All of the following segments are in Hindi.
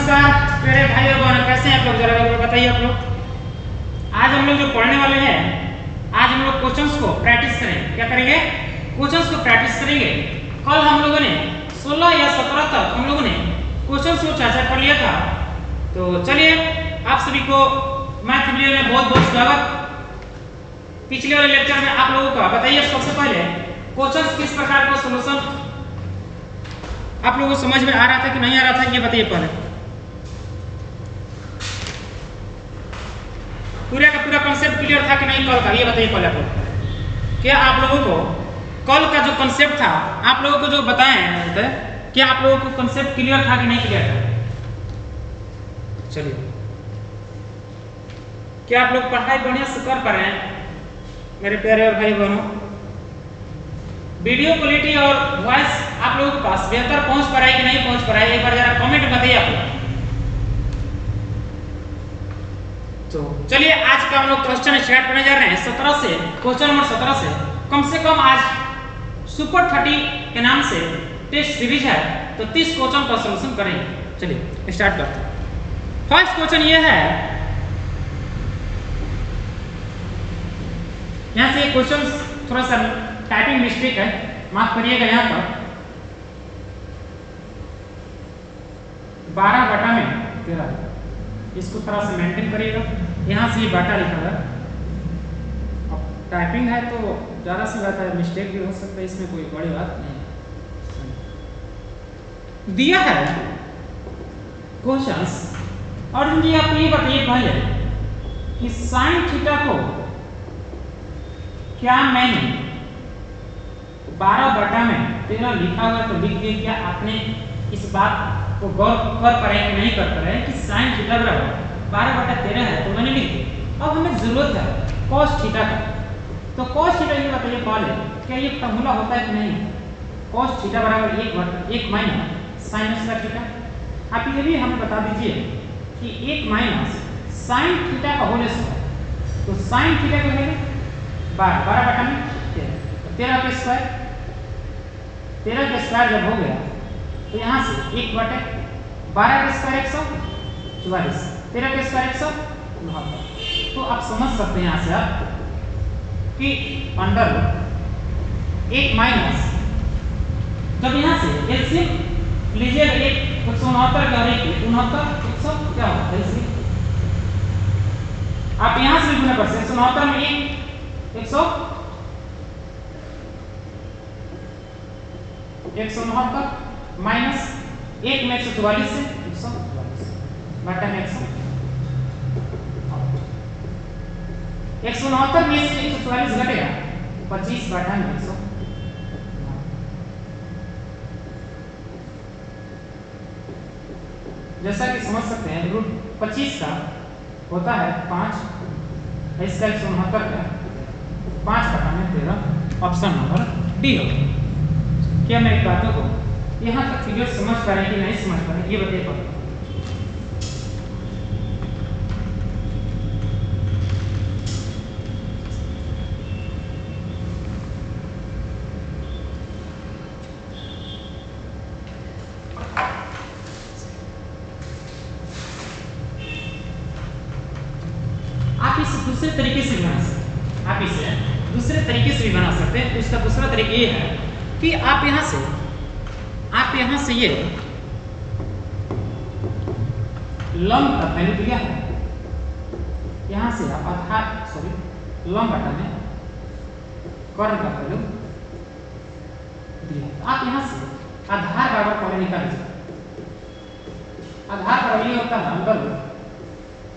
नमस्कार प्यारे भाई और बहनों, कैसे हैं आप लोग? जरा बताइए आप लोग। आज हम लोग जो पढ़ने वाले हैं, आज हम लोग क्वेश्चंस को प्रैक्टिस करेंगे। क्या करेंगे? क्वेश्चंस को प्रैक्टिस करेंगे। कल हम लोगों ने 16 या 17 तक हम लोगों ने क्वेश्चंस को चर्चा कर लिया था। तो चलिए, आप सभी को मैथ वीडियो में बहुत बहुत स्वागत। पिछले वाले लेक्चर में आप लोगों का बताइए, सबसे पहले क्वेश्चंस किस प्रकार का सॉल्यूशन आप लोगों को समझ में आ रहा था कि नहीं आ रहा था, ये बताइए पहले। पूरा का पूरा कॉन्सेप्ट क्लियर था कि नहीं कल का, ये बताइए पहले आप लोग। क्या आप लोगों को कल का जो कॉन्सेप्ट था, आप लोगों को जो बताएं, क्या आप लोगों को कॉन्सेप्ट क्लियर था कि नहीं क्लियर था? चलिए, क्या आप लोग पढ़ाई बढ़िया से कर पा रहे हैं मेरे प्यारे और भाई बहनों? वीडियो क्वालिटी और वॉइस आप लोगों के पास बेहतर पहुंच पा रहा है कि नहीं पहुंच पा रहा है, एक बार जरा कमेंट में बताइए आप लोग। तो चलिए, आज का हम लोग क्वेश्चन स्टार्ट करने जा रहे हैं 17 से। क्वेश्चन नंबर 17 से कम आज सुपर 30 के नाम से टेस्ट सीरीज है, तो 30 क्वेश्चन का सॉल्यूशन करेंगे। चलिए स्टार्ट करते हैं। फर्स्ट क्वेश्चन ये है, यहां से क्वेश्चन थोड़ा सा टाइपिंग मिस्टेक है, माफ करिएगा। यहाँ पर 12/13, इसको थोड़ा सा मेंटेन करिएगा। यहाँ से ये बाटा लिखा है, अब टाइपिंग है तो ज़्यादा से ज़्यादा मिस्टेक भी हो सकता है, इसमें कोई बड़ी बात नहीं। दिया है क्वेश्चंस, और जी आप ये बताइए पहले कि साइन थीटा को क्या मैंने 12/13 लिखा हुआ, तो लिख दिए। क्या आपने इस बात को गौर कर पा रहे हैं कि नहीं कर पा रहे हैं कि साइन थीटा बराबर 12/13 है, तो मैंने लिख दिया। अब हमें जरूरत है कॉस थीटा का, तो कॉस थीटा ये बताइए पहले, क्या ये फॉर्मूला होता है कि नहीं? कॉस थीटा बराबर 1 माइनस साइन स्क्वायर थीटा। आप ये भी हमें बता दीजिए कि 1 माइनस साइन थीटा का होल स्क्वायर, तो साइन थीटा क्या है? 12/13 13 का स्क्वायर। 13 का स्क्वायर जब हो गया तो यहाँ से 1/12 का स्क्वायर 144, 13 का स्क्वायर 169। तो आप समझ सकते हैं यहाँ से आप कि अंडर 1 माइनस, जब यहाँ से एलसीएम लीजिएगा, 169 का 169 क्या होता है एलसीएम? आप यहाँ से भी गुना कर सकते हैं। 169 में 169 माइनस 1 में 144 से 144 बटा में 169 में से 144 घटेगा 25 बटा में 100। जैसा कि समझ सकते हैं, रूट 25 का होता है 5, इसका 169 का 5/13। ऑप्शन नंबर डी होगा। क्या मेरी बातों को यहाँ तक क्लियर समझ पा रहे हैं कि नहीं समझ पा रहे हैं, ये बताइए पहले। आप इसे दूसरे तरीके से बना सकते हैं। उसका दूसरा तरीका ये है कि आप यहाँ से ये लंब का वैल्यू दिया है, यहाँ से आप लंब बटा में कर्ण का वैल्यू दिया। आप यहाँ से आधार बराबर पहले निकाल लीजिए। आधार बराबर ये होता है अंडर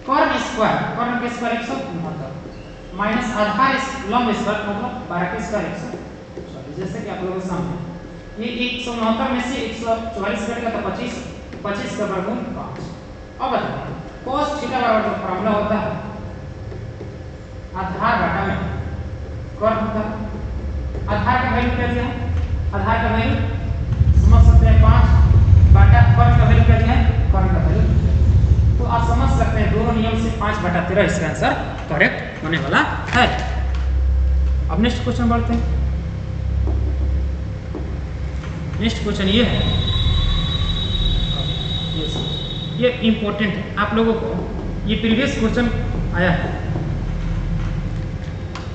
कर्ण के स्क्वायर 169 माइनस आधार लंब स्क्वायर मतलब 12 के स्क्वायर 100। जैसे कि आप लोगों के सामने ये 169 में से 144 घटेगा तो 25 का वर्गमूल 5। अब बताइए cos थीटा बराबर जो फॉर्मूला होता है आधार बटा में कर्ण होता है। आधार का वैल्यू क्या दिया है? आधार का वैल्यू समझ सकते हैं 5 बटा कर्ण का वैल्यू क्या दिया है? कर्ण का वैल्यू। तो आप समझ सकते हैं दोनों नियम से 5/13 इसका आंसर करेक्ट होने वाला है। अब नेक्स्ट क्वेश्चन बढ़ते हैं। नेक्स्ट क्वेश्चन ये है, ये इंपॉर्टेंट है आप लोगों को, ये प्रीवियस क्वेश्चन आया है।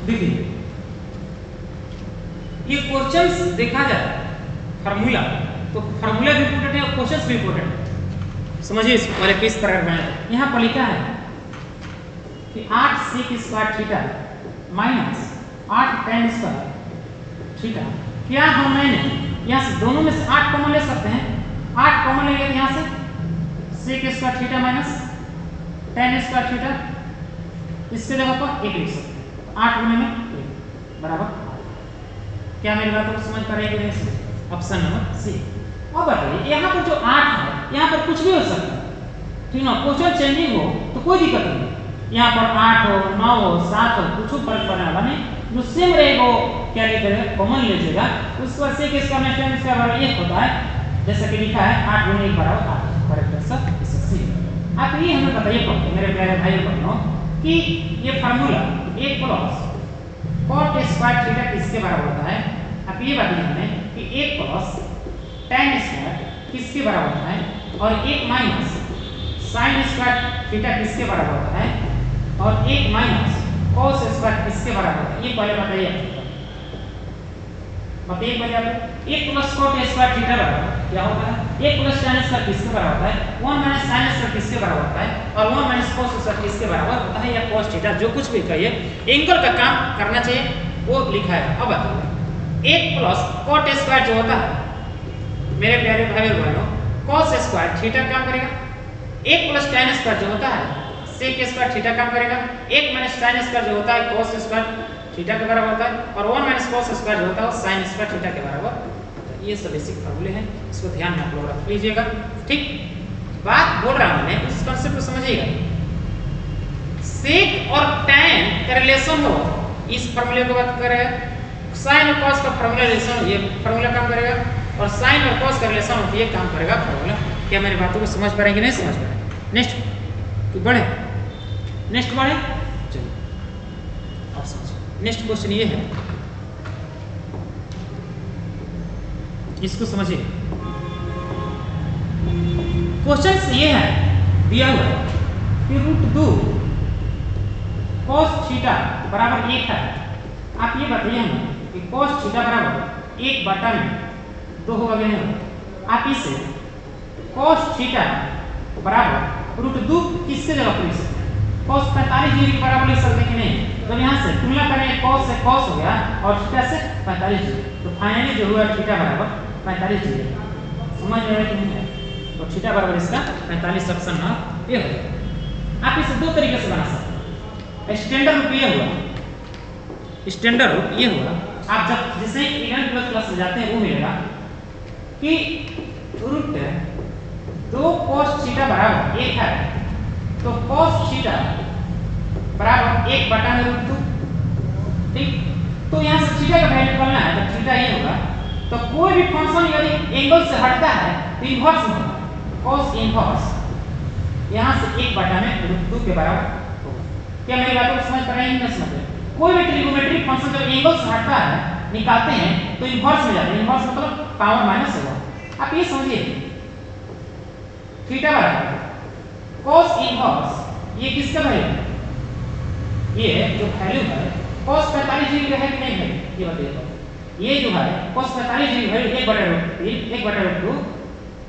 देखिए ये क्वेश्चंस देखा जाए फार्मूला, तो फार्मूला भी इंपॉर्टेंट है और क्वेश्चंस भी इंपॉर्टेंट है। समझिए इस वाले किस तरह बनाया। यहाँ पर लिखा है कि 8 sec square theta minus 8 tan square theta. क्या हम मैंने यहाँ से दोनों में से 8 कॉमन ले सकते हैं? 8 कॉमन लेंगे यहाँ से sec square theta minus tan square theta, इसके जगह पर 1 लिख सकते हैं। 8 गुने में 1 बराबर। क्या मेरी बातों को समझ पा रहे हैं कि नहीं? Option number C. अब बताइए यहाँ पर जो 8 है, यहाँ पर कुछ भी हो सकता है, ठीक ना? क्वेश्चन चेंजिंग हो तो कोई दिक्कत नहीं। यहाँ पर 8 हो, 9 हो, 7 हो, कुछ फर्क पड़ने वाला नहीं। जो सेम रहेगा वो क्या लिखेगा? कॉमन लीजिएगा। उसके बाद से किसका tan इसका बराबर 1 होता है, जैसा कि लिखा है 8 गुने 1 बराबर 8। करेक्ट आंसर इस सी। आप ये हमें बताइए पढ़ते मेरे प्यारे भाई बहनों कि ये formula 1 plus cot square theta किसके बराबर होता है? आप ये बताइए हमें कि 1 प्लस tan स्क्वायर किसके बराबर होता है, और 1 माइनस sin स्क्वायर थीटा किसके बराबर होता है, और 1 माइनस cos स्क्वायर किसके बराबर होता है? ये पहले बताइए पहले आप 1 प्लस cot स्क्वायर थीटा बराबर क्या होता है? 1 प्लस tan स्क्वायर किसके बराबर होता है? 1 माइनस sin स्क्वायर किसके बराबर होता है, और 1 माइनस cos स्क्वायर किसके बराबर होता है? या cos थीटा जो कुछ भी कहिए, एंगल का काम करना चाहिए वो लिखा है। अब बताइए 1 प्लस cot स्क्वायर जो होता है मेरे प्यारे भाई और बहनों, cos स्क्वायर थीटा काम करेगा। 1 प्लस tan स्क्वायर जो होता है sec स्क्वायर थीटा काम करेगा। 1 माइनस sin स्क्वायर जो होता है cos स्क्वायर थीटा के बराबर होता है, और 1 माइनस cos स्क्वायर जो होता है sin स्क्वायर थीटा के बराबर होता है। ये सब बेसिक फार्मूले हैं, इसको ध्यान में आप लोग रख लीजिएगा। ठीक, बात बोल रहा हूं मैं, उस कांसेप्ट को समझिएगा। sec और tan का रिलेशन हो, इस फार्मूले को बात करें। sin और cos का फार्मूला रिलेशन, ये फार्मूला काम करेगा, और sin और cos का रिलेशन होती है काम करेगा फार्मूला। क्या मेरी बातों को समझ पा रहे हैं कि नहीं समझ पा रहे? नेक्स्ट तो बढ़े, नेक्स्ट बढ़े, चलिए आप समझिए। नेक्स्ट क्वेश्चन ये है, इसको समझिए। क्वेश्चन ये है, दिया हुआ है कि √2 cos थीटा बराबर 1 है। आप ये बताइए हमें कि cos थीटा बराबर 1 बटा में 2 होगा कि नहीं? आप इसे cos थीटा बराबर √2 किसके जगह पर लिख सकते हैं? cos 45 डिग्री के बराबर लिख सकते हैं कि नहीं? जब यहाँ से तुलना करें cos से cos हो गया और थीटा से 45 डिग्री, तो फाइनली जो हुआ थीटा बराबर 45 डिग्री। समझ में आ रहा है कि नहीं है? तो थीटा बराबर इसका 45 ऑप्शन ना ये हो जाएगा। आप इसे दो तरीके से बना सकते हैं। स्टैंडर्ड रूप ये हुआ, स्टैंडर्ड रूप ये हुआ, आप जब जिसे 11 क्लास में जाते हैं वो मिलेगा कि √2 cos थीटा बराबर 1 है, तो cos थीटा बराबर 1 बटा में √2। ठीक, तो यहाँ से थीटा का वैल्यू निकालना है, तो थीटा ये होगा। तो कोई भी फंक्शन यदि एंगल से हटता है तो इन्वर्स होगा, cos इन्वर्स यहाँ से 1 बटा में √2 के बराबर होगा। क्या मेरी बातों को समझ पा रहे हैं? नहीं समझ रहे? कोई भी ट्रिग्नोमेट्रिक फंक्शन जब एंगल से हटता है निकालते हैं तो इन्वर्स में जाता है। इन्वर्स मतलब पावर माइनस होगा। आप ये समझिए थीटा बराबर cos इन्वर्स, ये किसका वैल्यू है? ये जो वैल्यू है cos 45 डिग्री का है कि नहीं है? ये बताइए। ये जो है cos 45 डिग्री वैल्यू 1 बटा √3 1 बटा √2।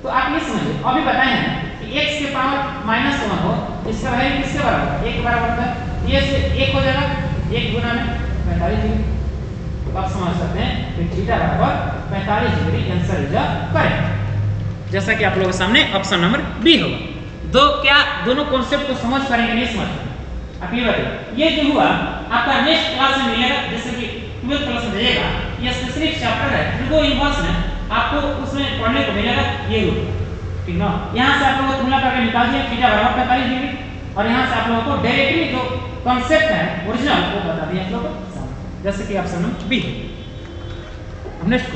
तो आप ये समझिए, अभी बताए हैं कि x के पावर -1 हो, इसका वैल्यू किसके बराबर है? 1 के बराबर होता है। ये से 1 हो जाएगा, 1 गुना में 45 डिग्री। तो आप समझ सकते हैं कि थीटा बराबर 45 डिग्री आंसर इज करेक्ट, जैसा कि आप लोगों के सामने ऑप्शन नंबर बी होगा। दो क्या दोनों कॉन्सेप्ट को समझ पा रहे हैं नहीं समझ पा? आप ये बताइए। ये जो हुआ आपका नेक्स्ट क्लास में मिलेगा, जैसे कि 12th क्लास में जाइएगा, ये स्पेशली चैप्टर है ट्रिगो इन्वर्स में, आपको उसमें पढ़ने को मिलेगा ये रूल। ठीक ना? यहाँ से आप लोगों को तुलना करके निकाल दिया थीटा बराबर 45 डिग्री, और यहाँ से आप लोगों को डायरेक्टली जो कॉन्सेप्ट है ओरिजिनल वो बता दिया आप लोगों को, जैसे कि ऑप्शन नंबर बी। अब नेक्स्ट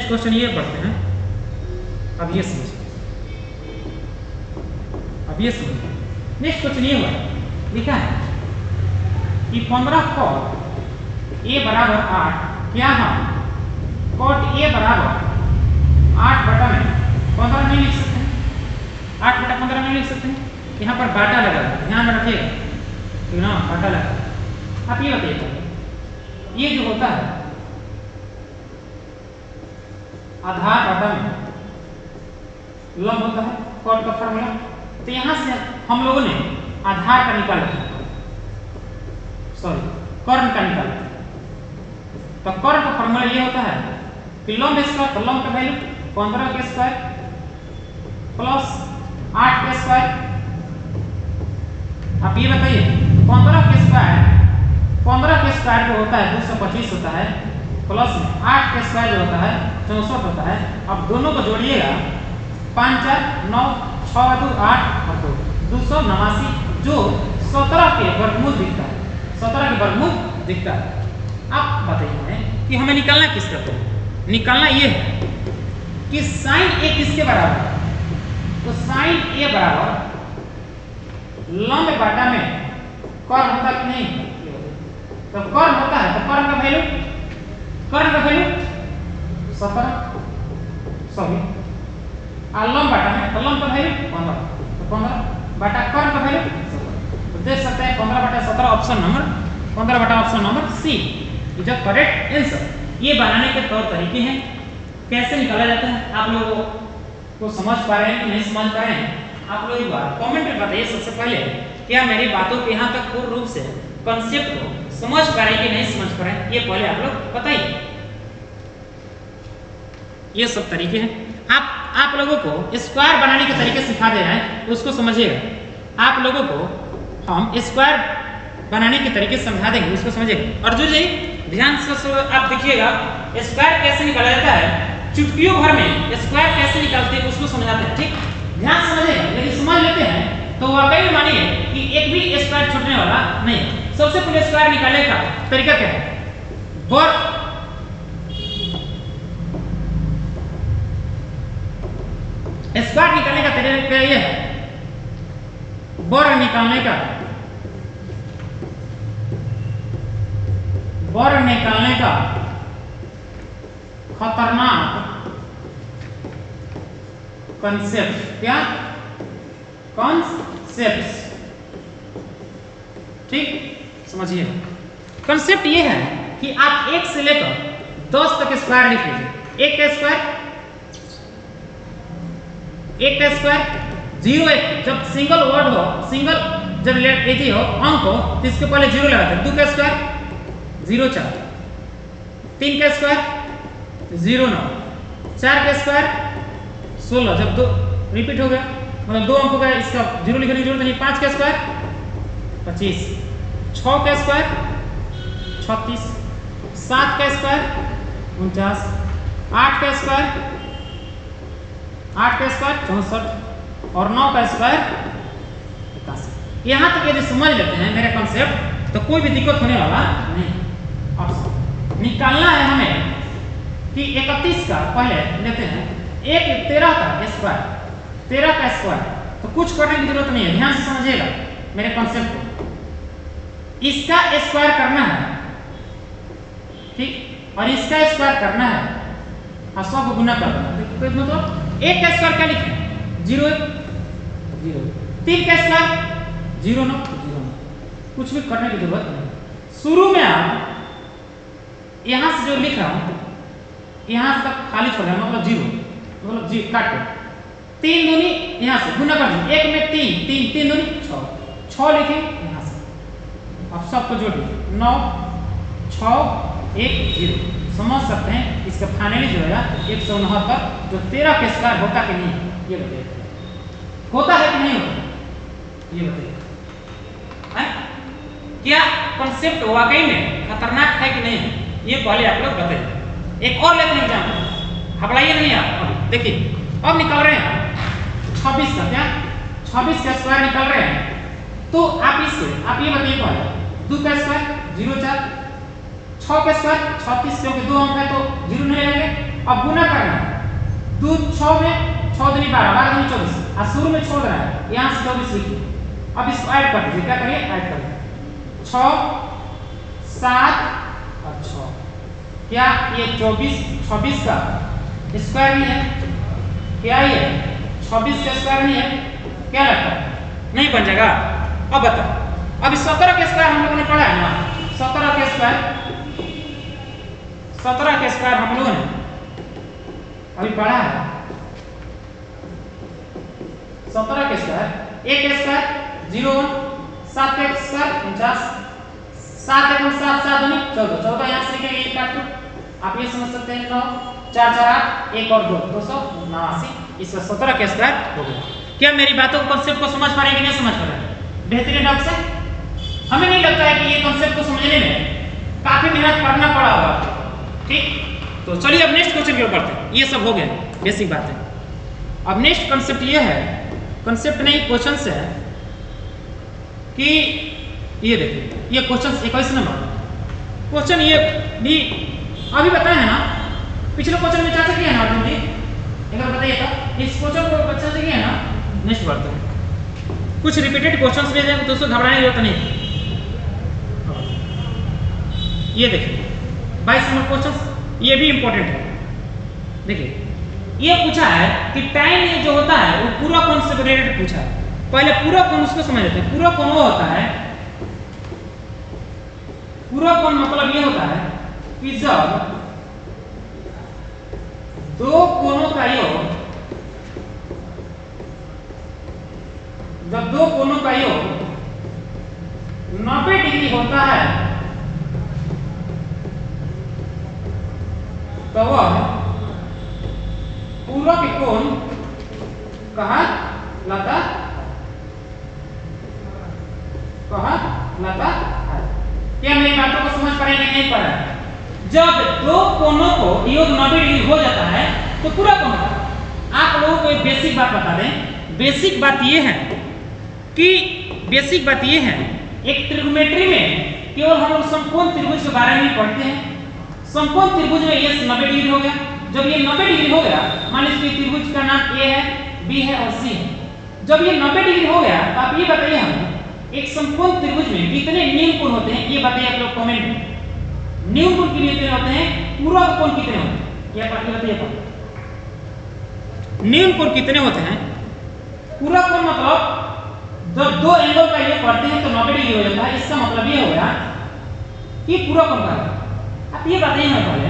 क्वेश्चन ये पढ़ते हैं। अब ये समझिए, नेक्स्ट क्वेश्चन ये हुआ, लिखा है कि 15 cot a बराबर 8, क्या हम cot a बराबर 8 बटा में 15 नहीं लिख सकते हैं, 8/15 नहीं लिख सकते हैं, यहाँ पर बाटा लगा है, ध्यान में रखिएगा, ठीक ना, बाटा लगा। आप ये बताइए, ये जो होता है आधार बाटा में लंब होता है, कॉर्ड का फॉर्मूला, तो यहाँ से हम लोगों ने आधार का निकाला, सॉरी कर्ण का निकाला, तो कर्ण का फॉर्मूला ये होता है कि लंब स्क्वायर, तो लंब का वैल्यू 15 के स्क्वायर प्लस 8 के स्क्वायर। आप ये बताइए 15 के स्क्वायर जो होता है 225 होता है, प्लस में 8 के स्क्वायर जो होता है 64 होता है। अब दोनों को जोड़िएगा, 5 4 9 6 2 8 और 2 289, जो 17 के वर्गमूल दिखता है, 17 के वर्गमूल दिखता है। आप बताइए कि हमें निकालना किसका, तो निकालना ये है कि साइन ए किसके बराबर है, तो साइन ए बराबर लंब बाटा में कर्ण होता कि नहीं, तो कर्ण होता है, तो कर्ण का वैल्यू 17, सॉरी, और लंब बाटा में, तो लंब का वैल्यू 15, तो 15 बाटा कर्ण का वैल्यू 17, तो देख सकते हैं 15/17 ऑप्शन नंबर 15/ऑप्शन C is the correct answer. ये बनाने के तौर तरीके हैं, कैसे निकाला जाता है, आप लोगों को समझ पा रहे हैं कि नहीं समझ पा रहे हैं, आप लोग एक बार कमेंट में बताइए। सबसे पहले क्या मेरी बातों को यहाँ तक पूर्ण रूप से कॉन्सेप्ट को समझ पा रहे हैं कि नहीं समझ पा रहे हैं, ये पहले आप लोग बताइए। ये सब तरीके हैं, आप लोगों को स्क्वायर बनाने के तरीके सिखा दे रहे हैं, उसको समझिएगा। आप लोगों को हम स्क्वायर बनाने के तरीके समझा देंगे, उसको समझिएगा। अर्जुन जी ध्यान से आप देखिएगा, स्क्वायर कैसे निकाला जाता है, चुटकियों भर में स्क्वायर कैसे निकालते हैं उसको समझाते हैं, ठीक, ध्यान समझिएगा। यदि समझ लेते हैं तो वाकई में मानिए कि एक भी स्क्वायर छूटने वाला नहीं है। सबसे पहले स्क्वायर निकालने का तरीका क्या है, स्क्वायर निकालने का तरीका यह है, वर्ग निकालने का खतरनाक कंसेप्ट, क्या कॉन्सेप्ट, ठीक, समझिए। कंसेप्ट ये है कि आप 1 से लेकर 10 तक स्क्वायर लिख लीजिए। 1 का स्क्वायर 0 1, जब सिंगल वर्ड हो, सिंगल जब लेटर हो अंक हो तो इसके पहले 0 लगाते हैं। 2 का स्क्वायर 0 4, 3 का स्क्वायर 0 9, 4 का स्क्वायर 16, जब 2 रिपीट हो गया मतलब 2 अंकों का, इसका 0 लिखने की जरूरत नहीं। 5 का स्क्वायर 25, 6 का स्क्वायर 36, 7 का स्क्वायर 49, 8 का स्क्वायर 64 और 9 का स्क्वायर 81। यहाँ तक यदि समझ लेते हैं मेरे कॉन्सेप्ट तो कोई भी दिक्कत होने वाला नहीं। अब निकालना है हमें कि 31 का पहले लेते हैं, 13 का स्क्वायर, तो कुछ करने की जरूरत नहीं है, ध्यान से समझिएगा मेरे कॉन्सेप्ट को। इसका स्क्वायर करना है, ठीक, और इसका स्क्वायर करना है, और सब गुना कर देना। मतलब 1 का स्क्वायर क्या लिखें, 0 1 0, 3 का स्क्वायर 0 9 0 9, कुछ भी करने की जरूरत नहीं। शुरू में आप यहां से जो लिख रहा हूं, यहां से तक खाली छोड़ रहा हूं, मतलब 0, मतलब 0 काट के 3 दूनी यहां से गुना कर दीजिए, 1 में 3 दूनी 6 लिखें यहां से। अब सबको जोड़ दीजिए, 9 6 1 0, समझ सकते हैं। इसका फाइनली जो है 169, जो 13 के स्क्वायर होता कि नहीं, ये बताइए, होता है कि नहीं होता, ये बताइए। क्या कॉन्सेप्ट वाकई में खतरनाक है कि नहीं है, ये पहले आप लोग बताइए। एक और लेते हैं एग्जाम्पल, घबराइए नहीं आप। अभी देखिए, अब निकाल रहे हैं 26 का, क्या 26 का स्क्वायर निकाल रहे हैं, तो आप ये बताइए पहले, 2 का स्क्वायर 0 4, 6 का स्क्वायर 36, क्योंकि 2 अंक है तो 0 नहीं लगेंगे। अब गुना करना है, 2 6 में 6 दूनी 12, 12 दूनी 24, और शुरू में छोड़ रहा है, यहाँ से 24 लिखिए। अब इसको ऐड कर दीजिए, क्या करिए, ऐड कर दीजिए, 6 7 और 6, क्या ये 26 का स्क्वायर ही है, क्या ये 26 का स्क्वायर नहीं है? क्या लगता है? नहीं बन जाएगा? अब बताओ, अब 17 का स्क्वायर हम लोगों ने पढ़ा है ना, 17 का स्क्वायर हम लोगों ने अभी पढ़ा है। 17 का स्क्वायर, 1 का स्क्वायर 0 7 का स्क्वायर 49, 7 1 7 7 दूनी 14, 14 यहाँ से लिखेंगे 1 काट दो, आप ये समझ सकते हैं 9 4 4 8 1 और 2 289, इसका 17 का स्क्वायर हो गया। क्या मेरी बातों को कॉन्सेप्ट को समझ पा रहे हैं कि नहीं समझ पा रहे हैं? बेहतरीन ढंग से। हमें नहीं लगता है कि ये कॉन्सेप्ट को समझने में काफी मेहनत करना पड़ा होगा, ठीक? तो चलिए अब नेक्स्ट क्वेश्चन की ओर बढ़ते हैं। ये सब हो गया बेसिक बातें। अब नेक्स्ट कॉन्सेप्ट ये है, कॉन्सेप्ट नहीं क्वेश्चन है कि ये देखिए, ये क्वेश्चन 21 नंबर क्वेश्चन, ये भी अभी बताया है ना, पिछले क्वेश्चन में चाचा किया है ना अर्जुन जी, एक बार बताइए तो इस क्वेश्चन को बच्चा से किया है ना। नेक्स्ट बढ़ते हैं, कुछ रिपीटेड क्वेश्चंस ले जाएंगे दोस्तों, घबराने की जरूरत नहीं। ये देखिए 22 नंबर क्वेश्चन, ये भी इंपॉर्टेंट है। देखिए ये पूछा है कि टाइम ये जो होता है वो पूरा कोण से रिलेटेड पूछा है। पहले पूरा कोण उसको समझ लेते हैं। पूरा कोण वो होता है, पूरा कोण मतलब ये होता है कि जब दो कोणों का योग, जब दो कोणों का योग 90 डिग्री होता है तो वह पूरक कोण कहलाता है। क्या मेरी बातों को समझ पा रहे हैं कि नहीं पा रहे? जब दो कोणों को योग 90 डिग्री हो जाता है तो पूरा कोण होता है। आप लोगों को एक बेसिक बात बता दें, बेसिक बात ये है कि एक ट्रिग्नोमेट्री में केवल हम लोग समकोण त्रिभुज के बारे में पढ़ते हैं। समकोण त्रिभुज में ये 90 डिग्री हो गया। जब ये 90 डिग्री हो गया, मान लीजिए त्रिभुज का नाम A है, B है और C है। जब ये 90 डिग्री हो गया तो आप ये बताइए हमें, एक समकोण त्रिभुज में कितने न्यून कोण होते हैं? ये बताइए आप लोग कमेंट में। न्यून कोण कितने होते हैं? पूरक कोण कितने होते हैं? ये बताइए। न्यून कोण कितने होते हैं? पूरक कोण मतलब जब दो एंगल का योग करते हैं तो 90 डिग्री हो जाता है। इसका मतलब ये हो गया कि पूरक कोण का। आप ये बताइए हमें पहले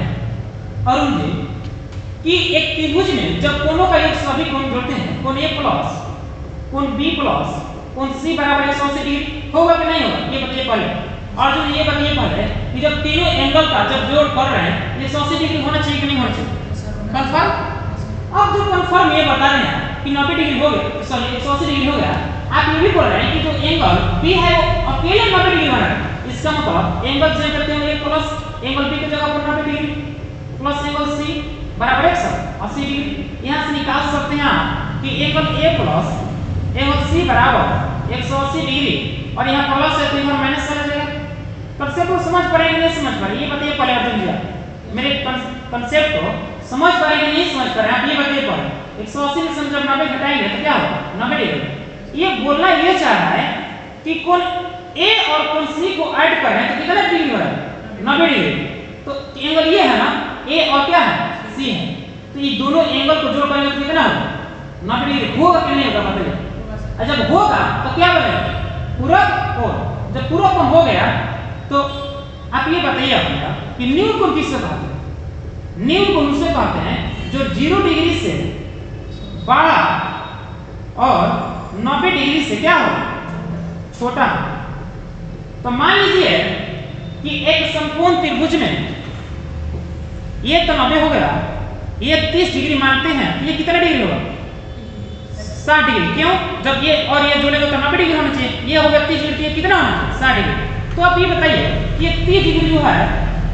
अरुण जी कि एक त्रिभुज में जब कोणों का योग सभी कोण जोड़ते हैं, कोण A प्लस कोण B प्लस कोण C बराबर 180 डिग्री होगा कि नहीं होगा? ये बताइए पहले। अर्जुन ये बताइए पहले कि जब तीनों एंगल का जब जोड़ कर रहे हैं 180 डिग्री होना चाहिए कि नहीं होना चाहिए? कंफर्म? अब जो कंफर्म ये बता रहे हैं कि 90 डिग्री हो गया, सॉरी 180 डिग्री हो गया, आप ये भी बोल रहे हैं कि जो एंगल B है वो अकेले 90 डिग्री बना है। इसका मतलब एंगल चेंज करते हैं प्लस एंगल B की जगह पर 90 डिग्री प्लस एंगल C बराबर 180 डिग्री। यहाँ से निकाल सकते हैं आप कि angle A plus angle C बराबर 180 डिग्री और यहाँ प्लस है तो यहाँ माइनस चला जाएगा। कंसेप्ट को समझ पा रहे हैं कि नहीं समझ पा रहे? ये बताइए पहले अर्जुन जी, मेरे कंसेप्ट को समझ पा रहे हैं कि नहीं समझ पा रहे? आप ये बताइए पहले। 180 में से जब 90 घटाएंगे तो क्या होगा? 90 डिग्री। ये बोलना ये चाह रहा है कि कोण A और कोण C को ऐड कर रहे हैं तो कितना डिग्री हो रहा है? 90 डिग्री। तो एंगल ये है ना A और क्या है? C है। तो ये दोनों एंगल को जोड़ करेंगे तो कितना होगा? 90 डिग्री होगा कि नहीं होगा बताइए? जब होगा तो क्या बनेगा? पूरक कोण। जब पूरक कोण हो गया तो आप ये बताइए अपना कि न्यून कोण किससे कहते हैं? न्यून कोण उसे कहते हैं जो 0 डिग्री से बड़ा और 90 डिग्री से क्या हो? छोटा। तो मान लीजिए कि एक समकोण त्रिभुज में ये तो 90 हो गया, ये 30 डिग्री मानते हैं तो ये कितना डिग्री होगा? 60 डिग्री। क्यों? जब ये और ये जोड़ेगा तो 90 डिग्री होना चाहिए। ये हो गया 30 डिग्री, ये कितना होना चाहिए? 60 डिग्री। तो आप ये बताइए कि ये 30 डिग्री जो है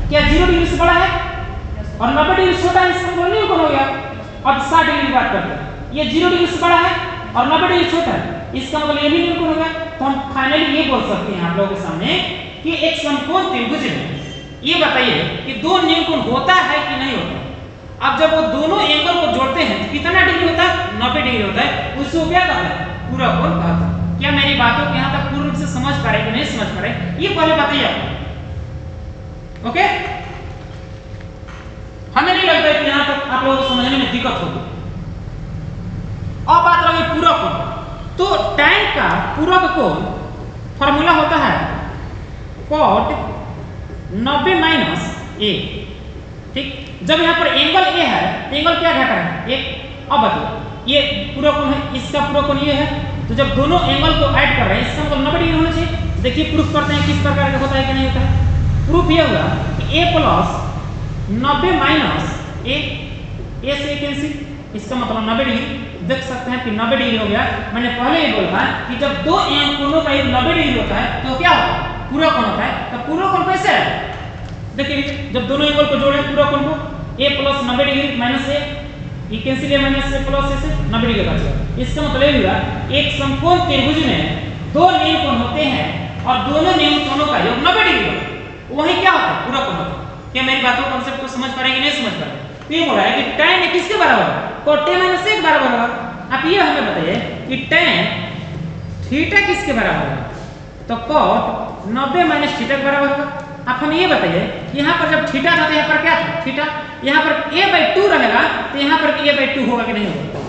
क्या 0 डिग्री से बड़ा है और 90 डिग्री छोटा है? इसका मतलब न्यून कोण हो गया। अब 60 डिग्री की बात करते हैं, ये 0 डिग्री से बड़ा है और 90 डिग्री छोटा है, इसका मतलब ये भी न्यून कोण हो गया। तो हम फाइनली ये बोल सकते हैं आप लोगों के सामने कि एक समकोण त्रिभुज में ये बताइए कि दो न्यून कोण होता है कि नहीं होता? अब जब वो दोनों एंगल को जोड़ते हैं तो कितना डिग्री होता है? 90 डिग्री होता है। उसको क्या कहते हैं? पूरा कोण कहते हैं। क्या मेरी बातों को यहाँ तक पूर्ण रूप से समझ पा रहे कि नहीं समझ पा रहे? ये पहले बताइए आप। ओके, हमें नहीं लगता है कि यहाँ तक आप लोगों को समझने में दिक्कत होगी। अब बात रही पूरक कोण। तो tan का पूरक कोण फॉर्मूला होता है cot 90 माइनस a। ठीक, जब यहाँ पर एंगल a है, एंगल क्या घटा है? एक। अब बताओ, ये पूरक कोण है, इसका पूरक कोण ये है, तो जब दोनों एंगल को ऐड कर रहे हैं इसका मतलब 90 डिग्री होना चाहिए। देखिए प्रूफ करते हैं किस प्रकार का होता है कि नहीं होता है। प्रूफ ये होगा कि a plus 90 minus a, a से कैंसिल, इसका मतलब 90 डिग्री। देख सकते हैं कि 90 डिग्री हो गया। मैंने पहले ही बोला कि जब दो कोणों का योग 90 डिग्री होता है तो क्या होता है? पूरक कोण होता है। तो पूरक कोण कैसे है? देखिए जब दोनों एंगल को जोड़े पूरक कोण को, a plus 90 degree minus a, ये कैंसिल है माइनस a प्लस a से 90 डिग्री बचेगा। इसका मतलब ये हुआ एक समकोण त्रिभुज में दो न्यून कोण होते हैं और दोनों न्यून कोणों का योग 90 डिग्री होता है, वही क्या होता है? पूरक कोण होता है। क्या मेरी बातों कॉन्सेप्ट को समझ पा रहे हैं कि नहीं समझ पा रहे? तो ये बोला है कि tan किसके बराबर है? cot माइनस a के बराबर होगा। आप ये हमें बताइए कि tan थीटा किसके बराबर है? तो cot 90 माइनस थीटा के बराबर होगा। आप हमें ये बताइए यहाँ पर जब थीटा था तो यहाँ पर क्या था? थीटा। यहाँ पर a/2 रहेगा तो यहाँ पर भी a/2 होगा कि नहीं होगा?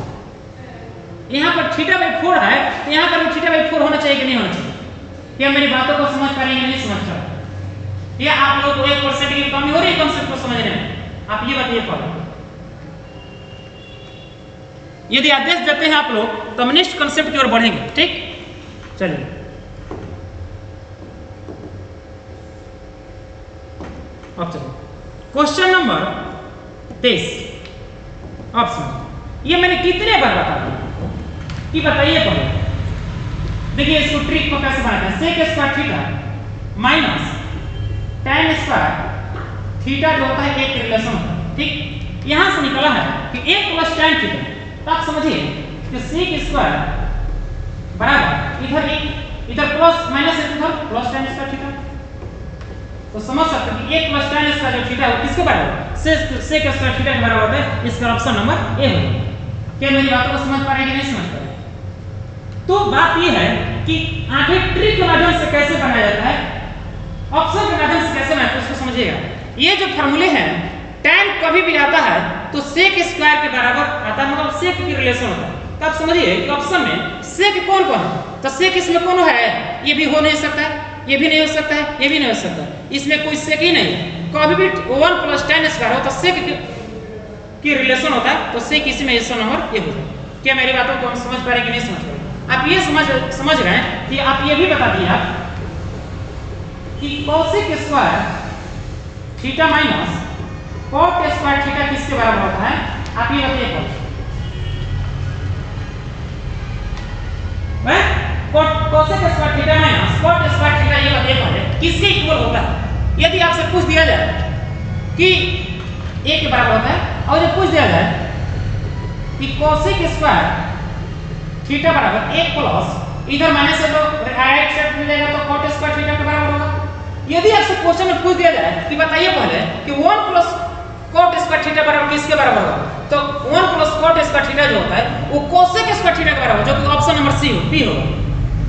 यहाँ पर θ/4 है तो यहाँ पर भी θ/4 होना चाहिए कि नहीं होना चाहिए? क्या मेरी बातों को समझ पा रहे हैं नहीं समझ पा रहे? या आप लोगों को 1% की कमी हो रही है कॉन्सेप्ट को समझने में? आप ये बताइए पहले। यदि आदेश देते हैं आप लोग तो हम नेक्स्ट कॉन्सेप्ट की ओर बढ़ेंगे। ठीक, चलिए अब चलिए क्वेश्चन नंबर 23। अब समझिए, ये मैंने कितने बार बता दिया कि बताइए पहले। देखिए इसको ट्रिक को कैसे बनाते हैं। sec square theta minus tan square theta जो होता है एक रिलेशन होता है। ठीक, यहां से निकला है कि 1 प्लस tan थीटा। तो आप समझिए कि sec स्क्वायर बराबर इधर एक, इधर प्लस माइनस इधर प्लस tan स्क्वायर थीटा। तो समझ सकते हैं कि 1 प्लस tan स्क्वायर जो थीटा है वो किसके बराबर है? sec स्क्वायर थीटा के बराबर है। इसका ऑप्शन नंबर ए होगा। क्या मेरी बातों को समझ पा रहे हैं कि नहीं समझ पा रहे? तो बात ये है कि आखिर ट्रिक के माध्यम से कैसे बनाया जाता है, ऑप्शन के माध्यम से कैसे बनाते हैं उसको समझिएगा। ये जो फार्मूले हैं, tan कभी भी आता है तो sec स्क्वायर के बराबर आता है, मतलब sec की रिलेशन होता है। तो आप समझिए कि ऑप्शन में sec कौन कौन है? तो sec इसमें कौन है? ये भी हो नहीं सकता है, ये भी नहीं हो सकता है, ये भी नहीं हो सकता है। इसमें कोई sec ही नहीं है। कभी भी 1 प्लस tan स्क्वायर हो तो sec की रिलेशन होता है, तो sec इसमें इसका नंबर ये होगा। क्या मेरी बातों को हम समझ पा रहे कि नहीं समझ पा रहे? आप ये समझ रहे हैं कि आप ये भी बता दिए आप कि cosec square theta minus cot square theta किसके बराबर होता है? आप ये बताइए कौन? cosec square theta minus cot square theta ये बताइए पहले किसके इक्वल होता है? यदि आपसे पूछ दिया जाए कि a के बराबर होता है और जब पूछ दिया जाए कि cosec स्क्वायर थीटा बराबर 1 प्लस इधर माइनस है तो राइट साइड में जाएगा तो cot स्क्वायर थीटा के बराबर होगा। यदि आपसे क्वेश्चन में पूछ दिया जाए कि बताइए पहले कि 1 प्लस cot स्क्वायर थीटा बराबर किसके बराबर होगा? तो 1 प्लस cot स्क्वायर थीटा जो होता है वो cosec स्क्वायर थीटा के बराबर, जो कि ऑप्शन नंबर सी हो, बी होगा।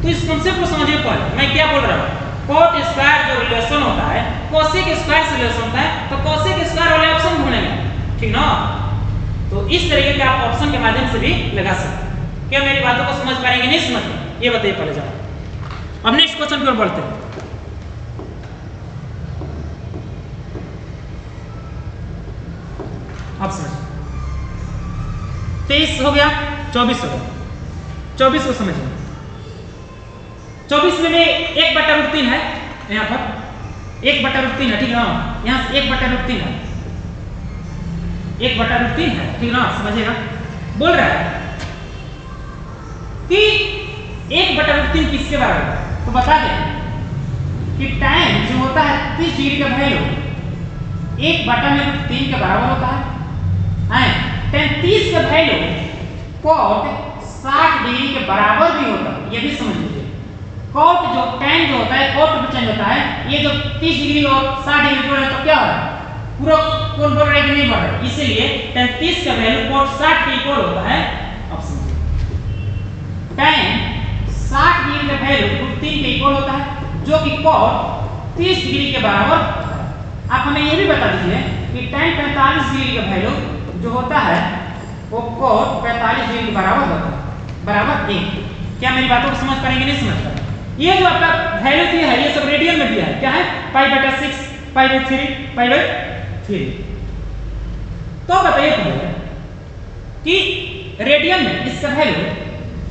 तो इस कांसेप्ट को समझिए पहले मैं क्या बोल रहा हूं। cot स्क्वायर जो रिलेशन होता है cosec स्क्वायर से रिलेशन होता है, तो cosec स्क्वायर वाले ऑप्शन ढूंढेंगे। ठीक ना? तो इस तरीके के आप ऑप्शन के माध्यम से भी लगा सकते हैं। क्या मेरी बातों को समझ पाएंगे नहीं समझ पाएंगे? ये बताइए पहले जाओ। अब नेक्स्ट क्वेश्चन की ओर बढ़ते हैं। अब समझ 23 हो गया, 24 हो गया। 24 को समझिए। 24 में 1/√3 है, यहाँ पर 1/√3 है। ठीक ना? यहाँ से 1/√3 है, 1/√3 है। ठीक ना? समझिएगा। बोल रहा है कि 1/√3 किसके बराबर है? तो बता दें कि tan जो होता है 30 डिग्री का वैल्यू 1/√3 के बराबर होता है। tan 30 का वैल्यू cot 60 डिग्री के बराबर भी होता है। ये भी समझ लीजिए। cot जो tan जो होता है cot में चेंज होता है। ये जो 30 डिग्री और 60 डिग्री जोड़े तो क्या हो रहा है? पूरा कोण बढ़ रहा है कि नहीं बढ़ रहा है? इसलिए tan 30 का वैल्यू cot 60 के इक्वल होता है। अब समझिए tan 60 डिग्री का वैल्यू √3 के इक्वल होता है, जो कि cot 30 डिग्री के बराबर होता है। आप हमें ये भी बता दीजिए कि tan 45 डिग्री का वैल्यू जो होता है वो कोण 45 डिग्री के बराबर होता है, बराबर 1। क्या मेरी बातों को समझ पाएंगे? नहीं समझ पाएंगे। ये जो आपका वैल्यू दिया है ये सब रेडियन में दिया है। क्या है? π/6, π/3, π/3। तो बताइए पहले कि रेडियन में इसका वैल्यू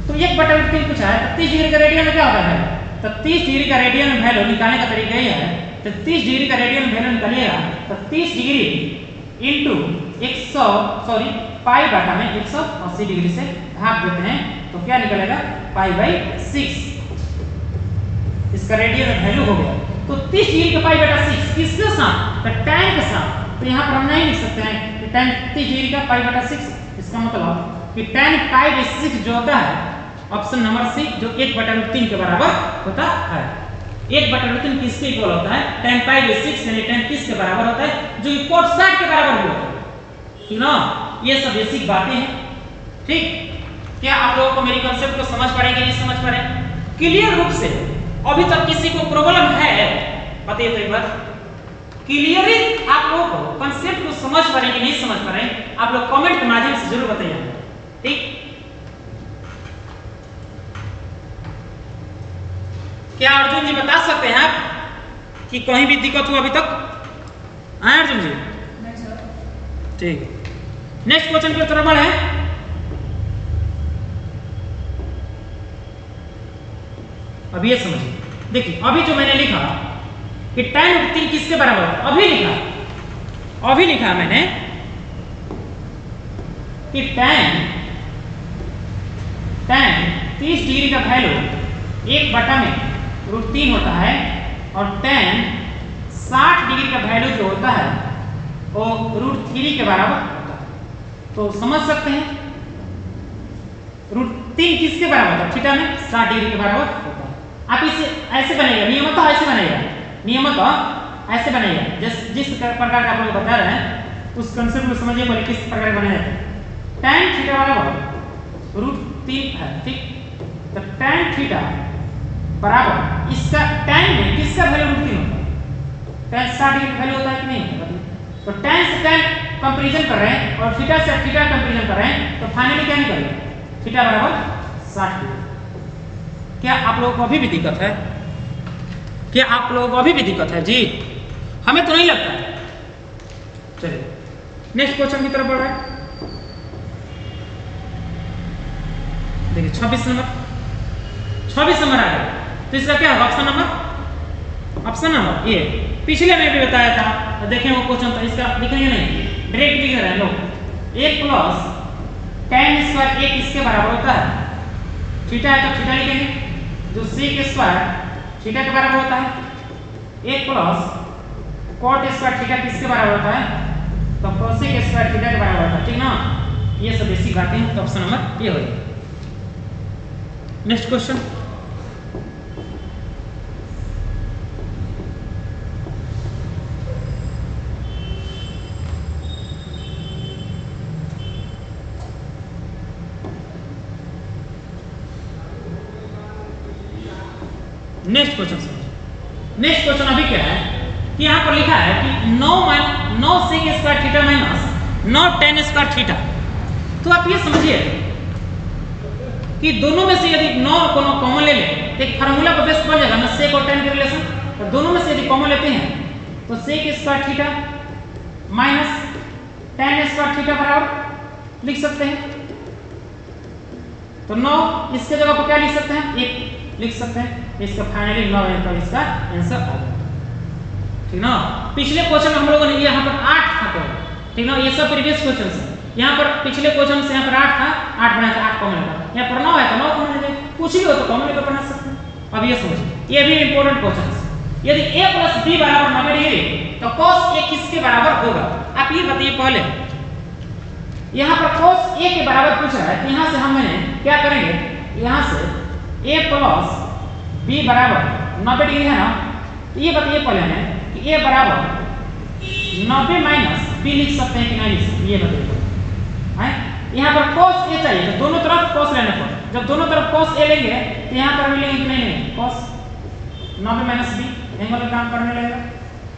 तो 1/3 पूछा है, 30 डिग्री का रेडियन में क्या होता है? तो 30 डिग्री का रेडियन वैल्यू निकालने का तरीका ये है, तो 30 डिग्री का रेडियन वैल्यू निकालिएगा तो 30 डिग्री इंटू 100 में 180 डिग्री से भाग देते हैं तो क्या निकलेगा? π/6 इसका रेडियन वैल्यू हो गया। तो 30 डिग्री का π/6 किसके साथ? तो tan के साथ। तो यहाँ पर हम नहीं लिख सकते हैं कि tan 30 डिग्री का π/6, इसका मतलब कि tan π/6 जो होता है ऑप्शन नंबर सी जो 1/3 के बराबर होता है। 1/3 किसके इक्वल होता है? tan π/6 यानी tan किसके बराबर होता है? जो कि cot 60 के बराबर होता है। ठीक ना? ये सब बेसिक बातें हैं। ठीक, क्या आप लोगों को मेरी कांसेप्ट को समझ पा रहे हैं कि नहीं समझ पा रहे हैं? क्लियर रूप से अभी तक किसी को प्रॉब्लम है? बताइए तो एक बार। क्लियरली आप लोगों को कांसेप्ट को समझ पा रहे हैं कि नहीं समझ पा रहे हैं? आप लोग कमेंट के माध्यम से जरूर बताइए। ठीक, क्या अर्जुन जी बता सकते हैं आप कि कहीं भी दिक्कत हुआ अभी तक? आए अर्जुन जी? ठीक, नेक्स्ट क्वेश्चन की तरफ बढ़े। अब ये समझिए, देखिए अभी जो मैंने लिखा कि tan 3 किसके बराबर है? अभी लिखा मैंने कि tan 30 डिग्री का वैल्यू 1/√3 होता है और tan 60 डिग्री का वैल्यू जो होता है वो √3 के बराबर होता है। तो समझ सकते हैं √3 किसके बराबर होता है? थीटा में 60 डिग्री के बराबर होता है। आप इसे ऐसे बनेगा, नियमतः ऐसे बनेगा, नियमतः ऐसे बनेगा। जिस प्रकार का आप लोग बता रहे हैं उस कंसेप्ट को समझिए पहले किस प्रकार बनेगा। tan थीटा बराबर √3 है, ठीक। तो tan थीटा बराबर इसका tan में किसका वैल्यू √3 होता है? tan 60 डिग्री वैल्यू होता है कि नहीं होता? तो tan से tan कंपैरिजन कर रहे हैं और थीटा से थीटा कंपैरिजन कर रहे हैं तो फाइनली क्या निकलेगा? थीटा बराबर 60 डिग्री। क्या आप लोगों को अभी भी दिक्कत है? क्या आप लोगों को अभी भी दिक्कत है? जी हमें तो नहीं लगता है। चलिए नेक्स्ट क्वेश्चन की तरफ बढ़ रहे हैं। देखिए 26 नंबर आ गया। तो इसका क्या है? Option number A. पिछले में भी बताया था, देखें वो क्वेश्चन था, इसका लिखेंगे नहीं, डायरेक्ट लिख रहे हैं लोग। 1 + tan स्क्वायर 1 किसके बराबर होता है? थीटा है तो थीटा लिखेंगे, जो sec स्क्वायर थीटा के बराबर होता है। 1 + cot स्क्वायर थीटा किसके बराबर होता है? तो cosec स्क्वायर थीटा के बराबर होता है, ठीक ना? ये सब बेसिक बातें हैं। तो ऑप्शन नंबर ये हो गया। नेक्स्ट क्वेश्चन, नेक्स्ट क्वेश्चन अभी क्या है कि यहाँ पर लिखा है कि 9 sec square theta minus 9 tan square theta. तो आप ये समझिए कि दोनों में से यदि 9 को कॉमन ले लें तो एक फार्मूला का बेस बन जाएगा ना, sec और tan के रिलेशन। तो दोनों में से यदि कॉमन लेते हैं तो sec square theta minus tan square theta बराबर लिख सकते हैं। तो 9 इसके जगह पर क्या लिख सकते हैं? 1 लिख सकते हैं। इसका फाइनली 9 का इसका आंसर आ गया, ठीक ना? पिछले क्वेश्चन में हम लोगों ने यहाँ पर 8 था तो, ठीक ना? ये सब प्रीवियस क्वेश्चन है। यहाँ पर पिछले क्वेश्चन से यहाँ पर 8 था, 8 बनाया था, 8 कॉमन लगा। यहाँ पर 9 है तो 9 कॉमन ले जाए, कुछ भी हो तो कॉमन लेकर बना सकते हैं। अब ये समझिए, ये भी इंपॉर्टेंट क्वेश्चन है। यदि a + b बराबर 90 डिग्री तो cos a किसके बराबर होगा? आप ये बताइए पहले। यहाँ पर cos a के बराबर पूछ रहा है, तो यहाँ से हम क्या करेंगे? यहाँ से a + b बराबर 90 डिग्री है ना, तो ये बताइए पहले हमें कि a बराबर 90 माइनस b लिख सकते हैं कि नहीं लिख सकते? ये बताइए। यहाँ पर cos a चाहिए तो दोनों तरफ cos लेना पड़ेगा। जब दोनों तरफ cos a लेंगे तो यहाँ पर भी लेंगे कि नहीं? cos 90 माइनस b एंगल का काम करने लगेगा।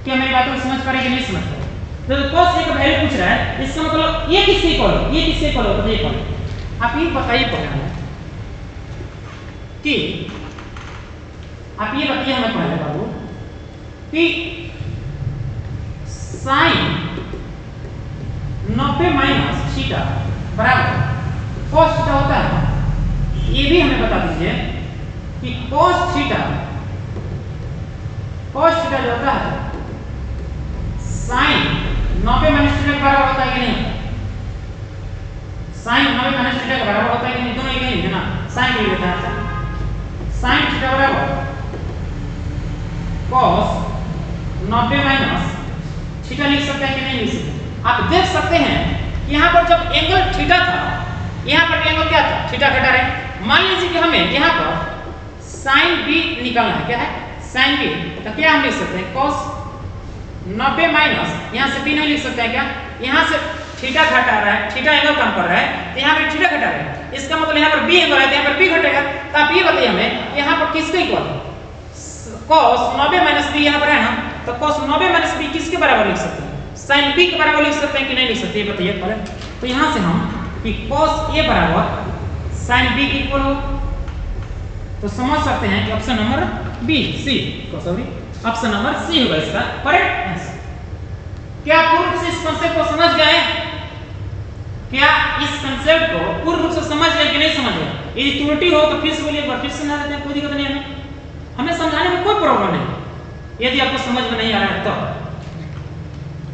क्या मेरी बातों को समझ पा रहे कि नहीं समझ पा रहे? तो cos a का वैल्यू पूछ रहा है, इसका मतलब ये किससे इक्वल हो, ये किससे इक्वल हो, तो ये इक्वल है। आप ये बताइए पहले कि आप ये बताइए हमें पहले बाबू कि sin 90 माइनस थीटा बराबर cos थीटा होता है। ये भी हमें बता दीजिए कि cos थीटा जो होता है sin 90 माइनस थीटा के बराबर होता है कि नहीं, sin 90 माइनस थीटा के बराबर होता है कि नहीं, दोनों एक ही है ना, sin के लिए था sin थीटा बराबर cos 90 माइनस थीटा लिख सकते हैं कि नहीं लिख सकते। आप देख सकते हैं कि यहाँ पर जब एंगल थीटा था, यहाँ पर एंगल क्या था, थीटा घटा रहे। मान लीजिए कि हमें यहाँ पर sin b निकालना है, क्या है sin b, तो क्या हम लिख सकते हैं cos 90 माइनस, यहाँ से b नहीं लिख सकते हैं क्या, यहाँ से थीटा घटा रहा है, थीटा एंगल कम कर रहा है, तो यहाँ पर थीटा घटा रहा है, इसका मतलब यहाँ पर b एंगल है तो यहाँ पर b घटेगा। तो आप ये बताइए हमें यहाँ पर किसके इक्वल, cos 90 माइनस b यहाँ पर है ना, तो cos 90 माइनस b किसके बराबर लिख सकते हैं, sin b के बराबर लिख सकते हैं कि नहीं लिख सकते, ये बताइए पहले। तो यहाँ से हम कि cos a बराबर sin b के इक्वल हो, तो समझ सकते हैं कि option number B C sorry option number C होगा इसका करेक्ट आंसर। क्या पूर्ण रूप से इस कांसेप्ट को समझ गए, क्या इस कांसेप्ट को पूर्ण रूप से समझ गए कि नहीं समझ गए। यदि त्रुटि हो तो फिर से बोलिए, एक बार फिर से समझा देते हैं, कोई दिक्कत नहीं है, हमें समझाने में कोई प्रॉब्लम नहीं यदि आपको समझ में नहीं आ रहा है तो।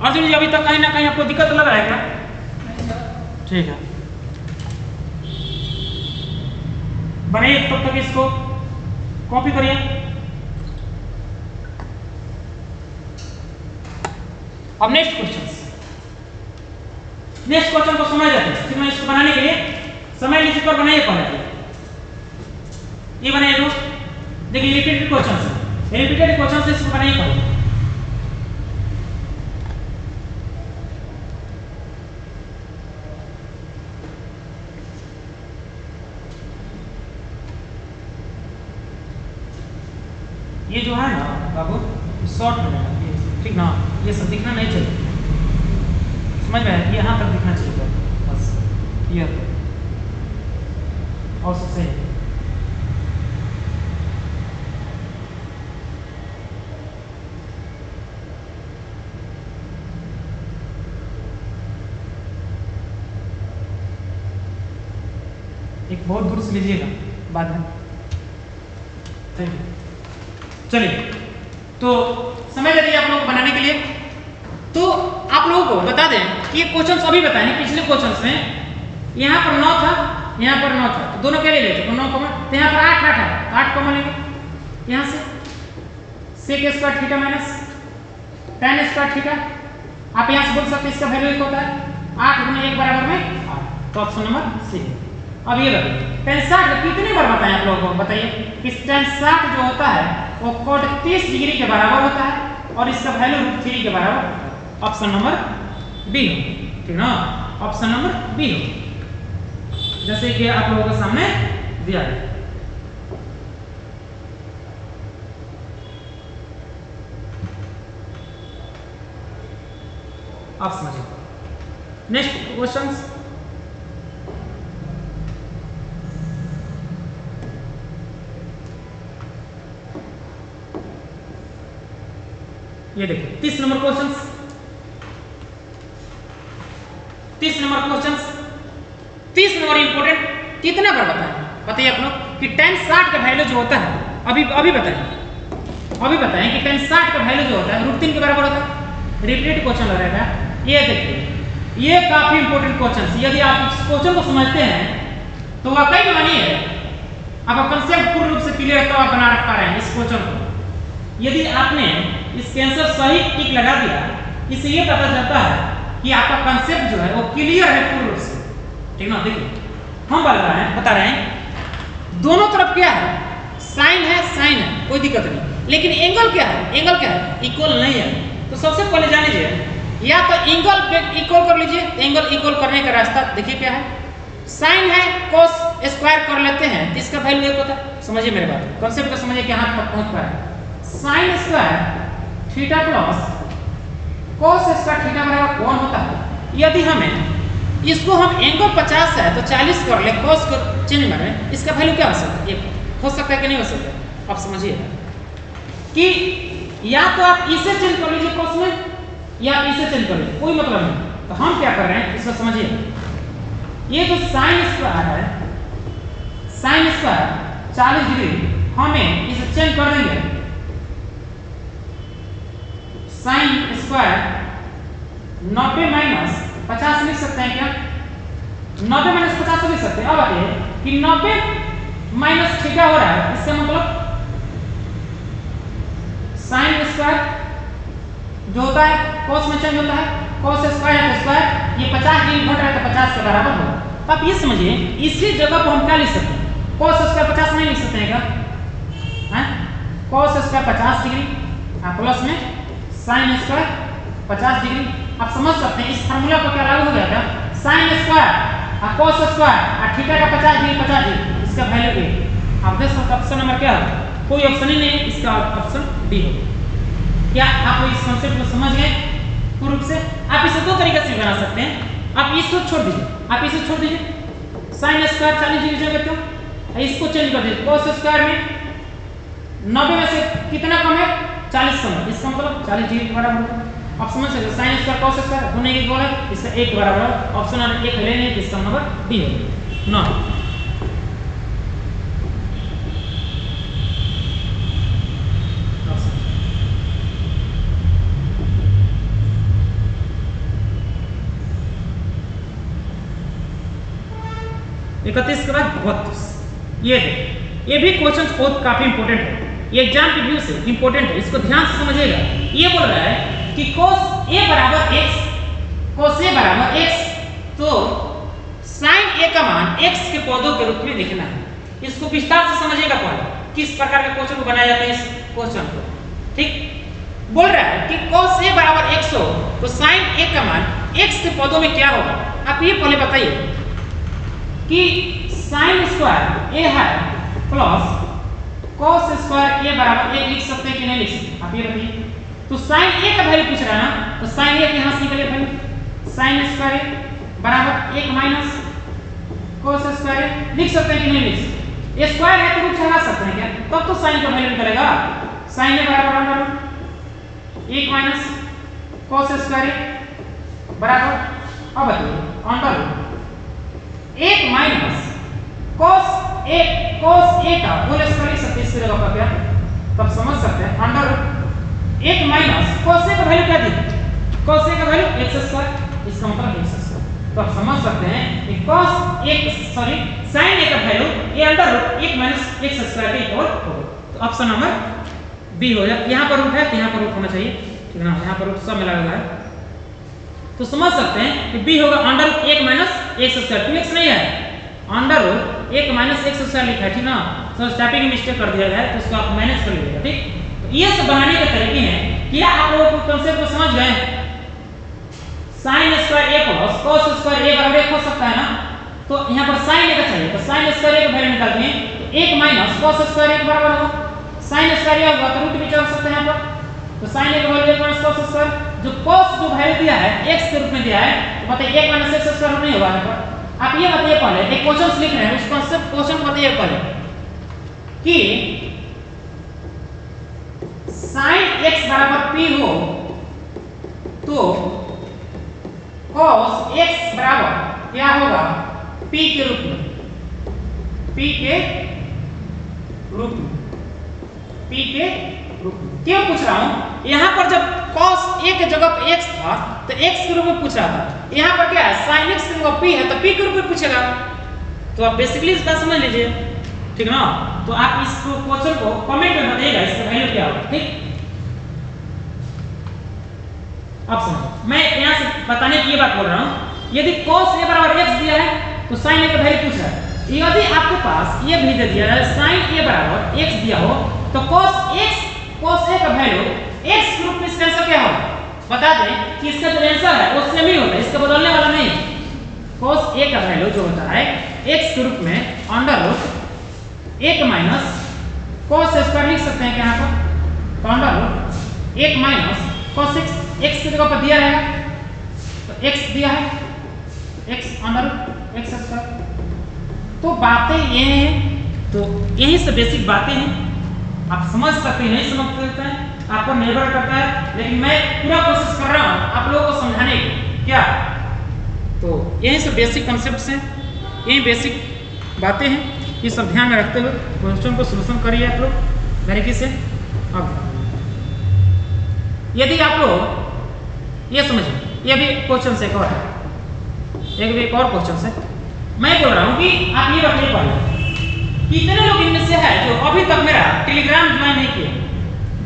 अर्जुन जी अभी तक कहीं ना कहीं आपको दिक्कत लग रहा है क्या, ठीक है बनाइए तब तक इसको कॉपी करिए। अब नेक्स्ट क्वेश्चन को समझ जाते हैं, फिर मैं इसको बनाने के लिए समय लीजिए पर बनाइए पहले। ये बनाइए दोस्त, देखिए रिपीटेड क्वेश्चन से इसको बनाइए पहले। ये जो है ना बाबू शॉर्ट में है, ठीक ना, ये सब दिखना नहीं चाहिए, समझ में आया, यहाँ तक दिखना चाहिए बस, ये और सब सही है। एक बहुत दूर से लीजिएगा बाद में, ठीक है चलिए। तो समय दे दीजिए आप लोगों को बनाने के लिए। तो आप लोगों को बता दें कि ये क्वेश्चन अभी बताएं, पिछले क्वेश्चन में यहाँ पर 9 था, यहाँ पर 9 था, तो दोनों क्या ले लेते, 9 कॉमन, तो यहाँ पर 8 है, 8 कॉमन लेंगे यहाँ से, sec square theta minus tan square theta. आप यहाँ से बोल सकते हैं इसका वैल्यू एक होता है 8 गुना 1 बराबर में 8, तो ऑप्शन नंबर सी। अब ये बताइए tan 60 कितने बार बताएं आप लोगों को, बताइए कि tan 60 जो होता है वो cot 30 डिग्री के बराबर होता है और इसका वैल्यू √3 के बराबर होता है। ऑप्शन नंबर बी हो, ठीक ना, ऑप्शन नंबर बी हो, जैसे कि आप लोगों के सामने दिया है। आप समझिए। नेक्स्ट क्वेश्चन, ये देखिए 30 नंबर क्वेश्चन, 30 नंबर इंपोर्टेंट, कितना बार बताइए आप लोग कि tan 60 का वैल्यू जो होता है, अभी बताएं कि tan 60 का वैल्यू जो होता है √3 के बराबर होता है। रिपीटेड क्वेश्चन लग रहा है, ये देखिए ये काफी इंपोर्टेंट क्वेश्चन, यदि आप इस क्वेश्चन को समझते हैं तो वाकई में मानिए आपका कंसेप्ट पूर्ण रूप से क्लियर तो आप बना रख पा रहे हैं इस क्वेश्चन को। यदि आपने इसके आंसर सही टिक लगा दिया, इससे ये पता चलता है कि आपका कंसेप्ट जो है वो क्लियर है पूर्ण रूप से, ठीक ना। देखिए हम बता रहे हैं दोनों तरफ क्या है, साइन है, कोई दिक्कत नहीं, लेकिन एंगल क्या है, इक्वल नहीं है। तो सबसे पहले जान लीजिए, या तो एंगल इक्वल कर लीजिए, एंगल इक्वल करने का रास्ता देखिए क्या है, साइन है cos स्क्वायर कर लेते हैं तो इसका वैल्यू एक होता है। समझिए मेरे बात, कंसेप्ट को समझिए कि यहाँ तक पहुंच पा रहे हैं। Sine square theta plus cos square theta बराबर कौन होता है? यदि हमें इसको हम एंगल 50 है तो 40 कर ले, cos को चेंज मारे, इसका वैल्यू क्या हो सकता है? ये हो सकता है कि नहीं हो सकता? आप समझिए कि या तो आप इसे चेंज कर लीजिए cos में, या आप इसे चेंज कर लीजिए, कोई मतलब नहीं। तो हम क्या कर रहे हैं इसको समझिए, ये जो sin स्क्वायर है, sin स्क्वायर 40 डिग्री, हमें इसे चेंज कर देंगे, sin स्क्वायर 90 माइनस 50 लिख सकते हैं क्या? 90 माइनस 50 लिख सकते हैं। अब आइए कि 90 माइनस थीटा हो रहा है, इसका मतलब sin स्क्वायर जो होता है cos में चेंज होता है, cos स्क्वायर है तो स्क्वायर, ये 50 डिग्री घट रहा है तो 50 के बराबर होगा। तो आप ये समझिए, इसी जगह पर हम क्या लिख सकते हैं? cos स्क्वायर 50 नहीं लिख सकते हैं क्या? हैं? cos स्क्वायर 50 डिग्री प्लस में sin स्क्वायर 50 डिग्री। आप समझ सकते हैं इस फार्मूला पर क्या लागू हो गया था? sin square cos square theta का 50 डिग्री 50 डिग्री, इसका वैल्यू ए। आप देख सकते ऑप्शन नंबर क्या है? कोई ऑप्शन ही नहीं, इसका ऑप्शन डी होगा। क्या आप इस कॉन्सेप्ट को समझ गए पूर्ण रूप से? आप इसे दो तरीके से बना सकते हैं। आप इसको छोड़ दीजिए, आप इसे छोड़ दीजिए, sin स्क्वायर 40 डिग्री जगह क्यों, इसको चेंज कर दीजिए, cos स्क्वायर में 90 में से कितना कम है? 40 कम है, इसका मतलब 40 डिग्री के बराबर होगा। आप समझ सकते sin स्क्वायर cos स्क्वायर होने के गोल है, इसका 1 के बराबर है। ऑप्शन नंबर 1 लेने हैं, इसका नंबर डी होगा। 9 31 के बाद 32। ये देखो, ये भी क्वेश्चन बहुत काफी इंपॉर्टेंट है, ये एग्जाम के व्यू से इंपॉर्टेंट है, इसको ध्यान से समझिएगा। ये बोल रहा है कि cos a बराबर x, cos a बराबर x, तो sin a का मान x के पदों के रूप में लिखना है। इसको विस्तार से समझिएगा पहले, किस प्रकार के क्वेश्चन को बनाया जाता है इस क्वेश्चन को। ठीक, बोल रहा है कि cos a बराबर x हो तो sin a का मान x के पदों में क्या होगा? आप ये पहले बताइए कि sin स्क्वायर a है प्लस cos स्क्वायर a बराबर 1 लिख सकते हैं कि नहीं लिख सकते? आप ये बताइए। तो sin a का वैल्यू पूछ रहा है ना, तो sin a के यहां से निकले वैल्यू, sin स्क्वायर a बराबर 1 माइनस cos स्क्वायर a लिख सकते हैं कि नहीं लिख सकते? ये स्क्वायर है तो रूट हटा सकते हैं क्या? तब तो sin का वैल्यू निकलेगा, sin a बराबर under 1 minus cos square a बराबर, अब बताइए अंडर 1 माइनस cos a का होल स्क्वायर लिख सकते हैं इसकी जगह पर क्या? तब समझ सकते हैं अंडर 1 माइनस cos a का वैल्यू क्या दी? cos a का वैल्यू x स्क्वायर, इसका मतलब x स्क्वायर। तो आप समझ सकते हैं कि sin a का वैल्यू ये अंडर 1 माइनस x स्क्वायर के इक्वल होगा। तो ऑप्शन नंबर बी हो जाए। यहाँ पर रूट है तो यहाँ पर रूट होना चाहिए, ठीक है ना? यहाँ पर रूट सब मिला हुआ है, तो समझ सकते हैं कि b होगा under 1 minus x square, 2x नहीं है, अंडर 1 माइनस x स्क्वायर लिखा है, ठीक ना? तो स्टेपिंग में मिस्टेक कर दिया गया है, तो इसको आप मैनेज कर लीजिएगा। ठीक, तो ये सब बनाने के तरीके हैं। क्या आप लोगों को कांसेप्ट को समझ गए? sin square a plus cos square a बराबर 1 हो सकता है ना? तो यहाँ पर sin a का चाहिए, तो sin स्क्वायर a का वैल्यू निकाल दिए, तो 1 माइनस cos स्क्वायर a के बराबर होगा। sin स्क्वायर a होगा तो रूट भी चल सकते हैं यहाँ पर, तो sin a का वैल्यू 1 माइनस cos स्क्वायर, जो cos जो वैल्यू दिया है x के रूप में दिया है, तो बताइए 1 माइनस x स्क्वायर नहीं होगा यहाँ पर। आप ये बताइए पहले, एक क्वेश्चन लिख रहे हैं, उस कांसेप्ट क्वेश्चन को बताइए पहले कि sin x बराबर p हो तो cos x बराबर क्या होगा? p के रूप में, p के रूप में, p के रूप में। क्यों पूछ रहा हूं? यहां पर जब cos a के जगह पर x था तो x के रूप में पूछ रहा था, यहां पर क्या है? sin x के जगह p है तो p के रूप में पूछेगा। तो आप बेसिकली इस बात समझ लीजिए, ठीक ना? तो आप इस क्वेश्चन को कमेंट में बताइएगा इसका वैल्यू क्या होगा। ठीक, अब समझो, मैं यहां से बताने की ये बात बोल रहा हूं, यदि cos a बराबर x दिया है तो sin a का वैल्यू पूछ रहा है। यदि आपके पास ये भी दे दिया है sin a बराबर x दिया हो तो cos a का वैल्यू x के रूप में इसका आंसर क्या होगा? बता दें कि इसका जो आंसर है वो सेम ही होता है, इसका बदलने वाला नहीं। cos a का वैल्यू जो होता है x के रूप में under root 1 minus cos square लिख सकते हैं क्या यहाँ पर? तो under root 1 minus cos x x की जगह पर दिया रहेगा, तो x दिया है, x अंडर x स्क्वायर। तो बातें ये हैं, तो यही सब बेसिक बातें हैं, आप समझ सकते हैं नहीं समझ सकते हैं, आप पर निर्भर करता है, लेकिन मैं पूरा कोशिश कर रहा हूँ आप लोगों को समझाने की। क्या, तो यही सब बेसिक कॉन्सेप्ट्स हैं, यही बेसिक बातें हैं, ये सब ध्यान में रखते हुए क्वेश्चन को सोल्यूशन करिए आप लोग बारीकी से। अब यदि आप लोग ये समझिए, ये भी क्वेश्चन से एक और है, एक और क्वेश्चन है, मैं बोल रहा हूँ कि आप ये बताइए पहले कितने लोग इनमें से है जो अभी तक मेरा टेलीग्राम ज्वाइन नहीं किए?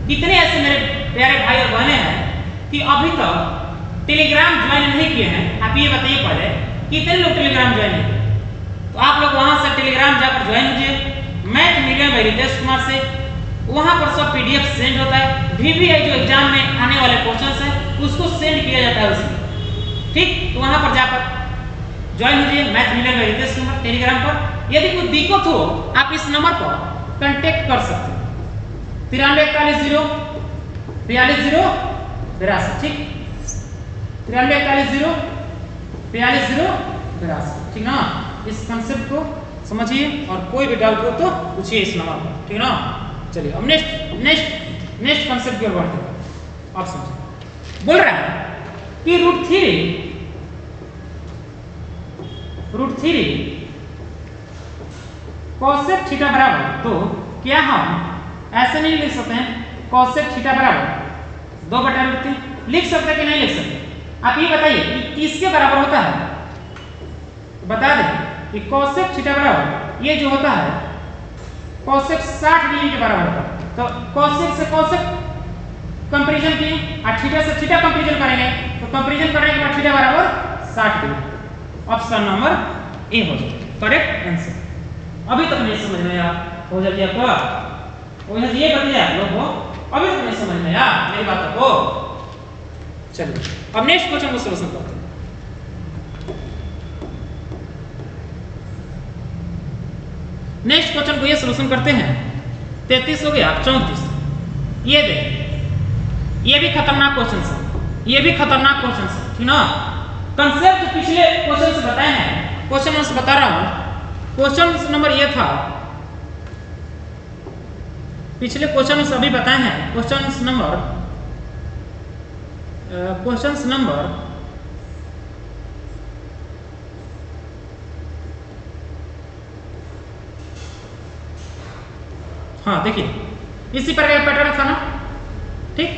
कितने ऐसे मेरे प्यारे भाई और बहनें हैं कि अभी तक टेलीग्राम ज्वाइन नहीं किए हैं? आप ये बताइए पहले कितने लोग टेलीग्राम ज्वाइन नहीं किए? तो आप लोग वहां से टेलीग्राम जाकर ज्वाइन कीजिए, मैथ मीडिया में रितेश कुमार से, वहां पर सब पीडीएफ सेंड होता है, VVI जो एग्जाम में आने वाले क्वेश्चन है उसको सेंड किया जाता है उसमें, ठीक? तो वहां पर जाकर ज्वाइन कीजिए मैथ मीडिया में रितेश कुमार टेलीग्राम पर। यदि कोई दिक्कत हो आप इस नंबर पर कांटेक्ट कर सकते हैं, 9341 0 42 0 82, ठीक? 9341 0 42 0 82, ठीक ना? इस कंसेप्ट को समझिए और कोई भी डाउट हो तो पूछिए इस नंबर पर, ठीक ना? चलिए अब नेक्स्ट कंसेप्ट की ओर बढ़ते हैं। आप समझिए, बोल रहा है कि √3 cosec थीटा बराबर, तो क्या हम ऐसे नहीं लिख सकते हैं cosec थीटा बराबर 2/√3? लिख सकते कि नहीं लिख सकते? आप ये बताइए कि किसके बराबर होता है? बता दें कि cosec थीटा बराबर ये जो होता है cosec 60 डिग्री के बराबर होता है। तो cosec से cosec कंपैरिजन किए और थीटा से थीटा कंपैरिजन करेंगे, तो कंपैरिजन करने के बाद थीटा बराबर 60 डिग्री। ऑप्शन नंबर ए हो जाए करेक्ट आंसर। अभी तक नहीं समझ में आया हो जाती आपका, ये बताइए आप लोग को अभी तक नहीं समझ में आया मेरी बातों को। चलिए अब नेक्स्ट क्वेश्चन को सॉल्यूशन करते हैं। नेक्स्ट क्वेश्चन को ये सॉल्यूशन करते हैं। 33 हो गया, 34 ये देख, ये भी खतरनाक क्वेश्चन है, ये भी खतरनाक क्वेश्चन है, ठीक ना? कंसेप्ट पिछले क्वेश्चन से बताए हैं, क्वेश्चन से बता रहा हूं। क्वेश्चन नंबर ये था, पिछले क्वेश्चन से अभी बताए हैं। क्वेश्चन नंबर हाँ देखिए इसी प्रकार का पैटर्न था ना, ठीक?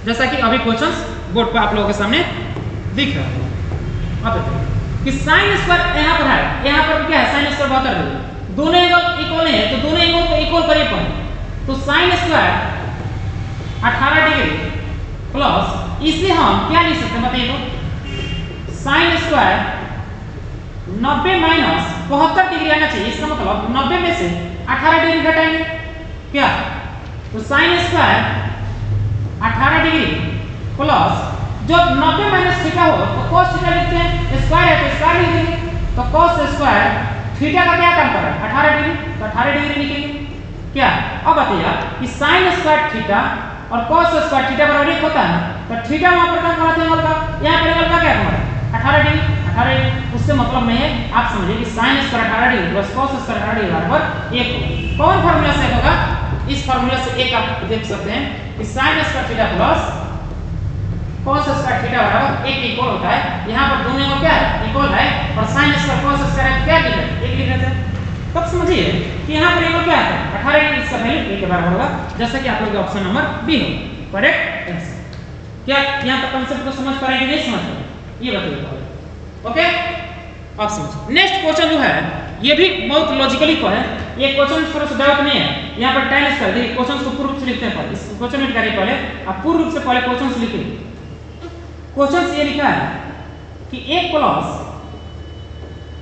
जैसा कि अभी क्वेश्चंस बोर्ड पर आप लोगों के सामने दिख रहा है। अब देखिए कि साइन स्क्वायर यहाँ पर है, यहाँ पर क्या है साइन स्क्वायर 72 डिग्री, दोनों एंगल इक्वल है तो दोनों एंगल को इक्वल करिए पहले। तो साइन स्क्वायर 18 डिग्री प्लस, इसलिए हम क्या लिख सकते हैं बताइए? तो साइन स्क्वायर 90 माइनस 72 डिग्री आना चाहिए, इसका मतलब 90 में से 18 डिग्री घटाएंगे क्या? तो साइन स्क्वायर 18 डिग्री प्लस जो 90 माइनस थीटा हो तो cos थीटा लिखते हैं, स्क्वायर है तो स्क्वायर लिख देंगे, तो cos स्क्वायर थीटा का क्या काम कर रहा है 18 डिग्री, तो 18 डिग्री लिखेंगे क्या? अब बताइए कि साइन स्क्वायर थीटा और cos स्क्वायर थीटा बराबर एक होता है, तो थीटा वहां पर काम कराते हैं एंगल का, यहां पर एंगल का क्या काम है 18 डिग्री, उससे मतलब नहीं है। आप समझिए कि sine square 18 degree plus cos square 18 degree बराबर 1 होगा। कौन फार्मूला से होगा? इस फार्मूला से एक आप देख सकते हैं कि sine square theta plus cos square theta बराबर 1 इक्वल होता है। यहाँ पर दोनों एंगल क्या है इक्वल है, और साइन स्क्वायर cos स्क्वायर क्या लिख रहे हैं 1 लिख रहे थे। तब समझिए कि यहाँ पर एंगल क्या है 18 डिग्री, इसका वैल्यू 1 के बराबर होगा, जैसा कि आप लोग ऑप्शन नंबर बी हो करेक्ट आंसर। क्या यहाँ तक कंसेप्ट को समझ पा रहे हैं कि नहीं समझ पा रहे ये बताइए ओके। अब समझ नेक्स्ट क्वेश्चन जो है ये भी बहुत लॉजिकली को है, ये क्वेश्चन थोड़ा सा डाउट नहीं है। यहाँ पर टाइम स्क्वायर देखिए क्वेश्चन को पूर्ण रूप से लिखते हैं पहले, इस क्वेश्चन में करिए पहले आप पूर्ण रूप से पहले क्वेश्चन से लिखिए। क्वेश्चन से ये लिखा है कि 1 प्लस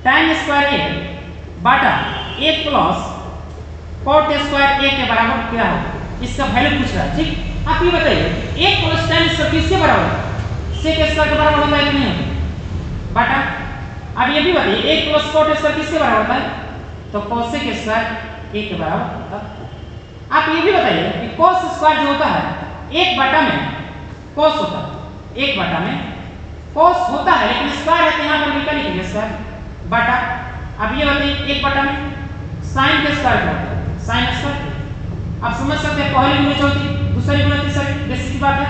tan स्क्वायर a बटा 1 प्लस cot स्क्वायर a के बराबर क्या होगा, इसका वैल्यू पूछ रहा है। ठीक, आप ये बताइए 1 प्लस tan स्क्वायर किसके बराबर है? sec स्क्वायर के बराबर होता है कि नहीं बटा। अब ये भी बताइए 1 प्लस cot स्क्वायर किसके बराबर होता है? तो cosec स्क्वायर a के बराबर होता है। आप ये भी बताइए कि cos स्क्वायर जो होता है 1 बटा में cos होता है, 1 बटा में cos होता है, लेकिन स्क्वायर है तो यहाँ पर निकल लिखेंगे स्क्वायर बटा। अब ये बताइए 1 बटा में sin के स्क्वायर क्या होता है, sin स्क्वायर। आप समझ सकते हैं पहली गुना चौथी, दूसरी गुना तीसरी, बेसिक बात है।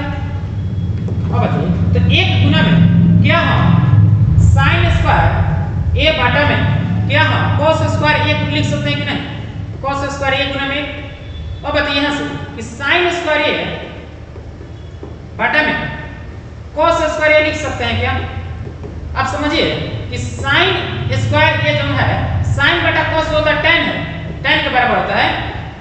अब बताइए तो 1 गुना में क्या हम sin स्क्वायर a बटा में क्या हम cos स्क्वायर 1 लिख सकते हैं कि नहीं, cos स्क्वायर 1 गुना में। अब बताइए यहाँ से कि sin स्क्वायर a बटा में cos स्क्वायर a लिख सकते हैं क्या। आप समझिए कि sin स्क्वायर a जो है sin बटा cos होता है tan है, tan के बराबर होता है,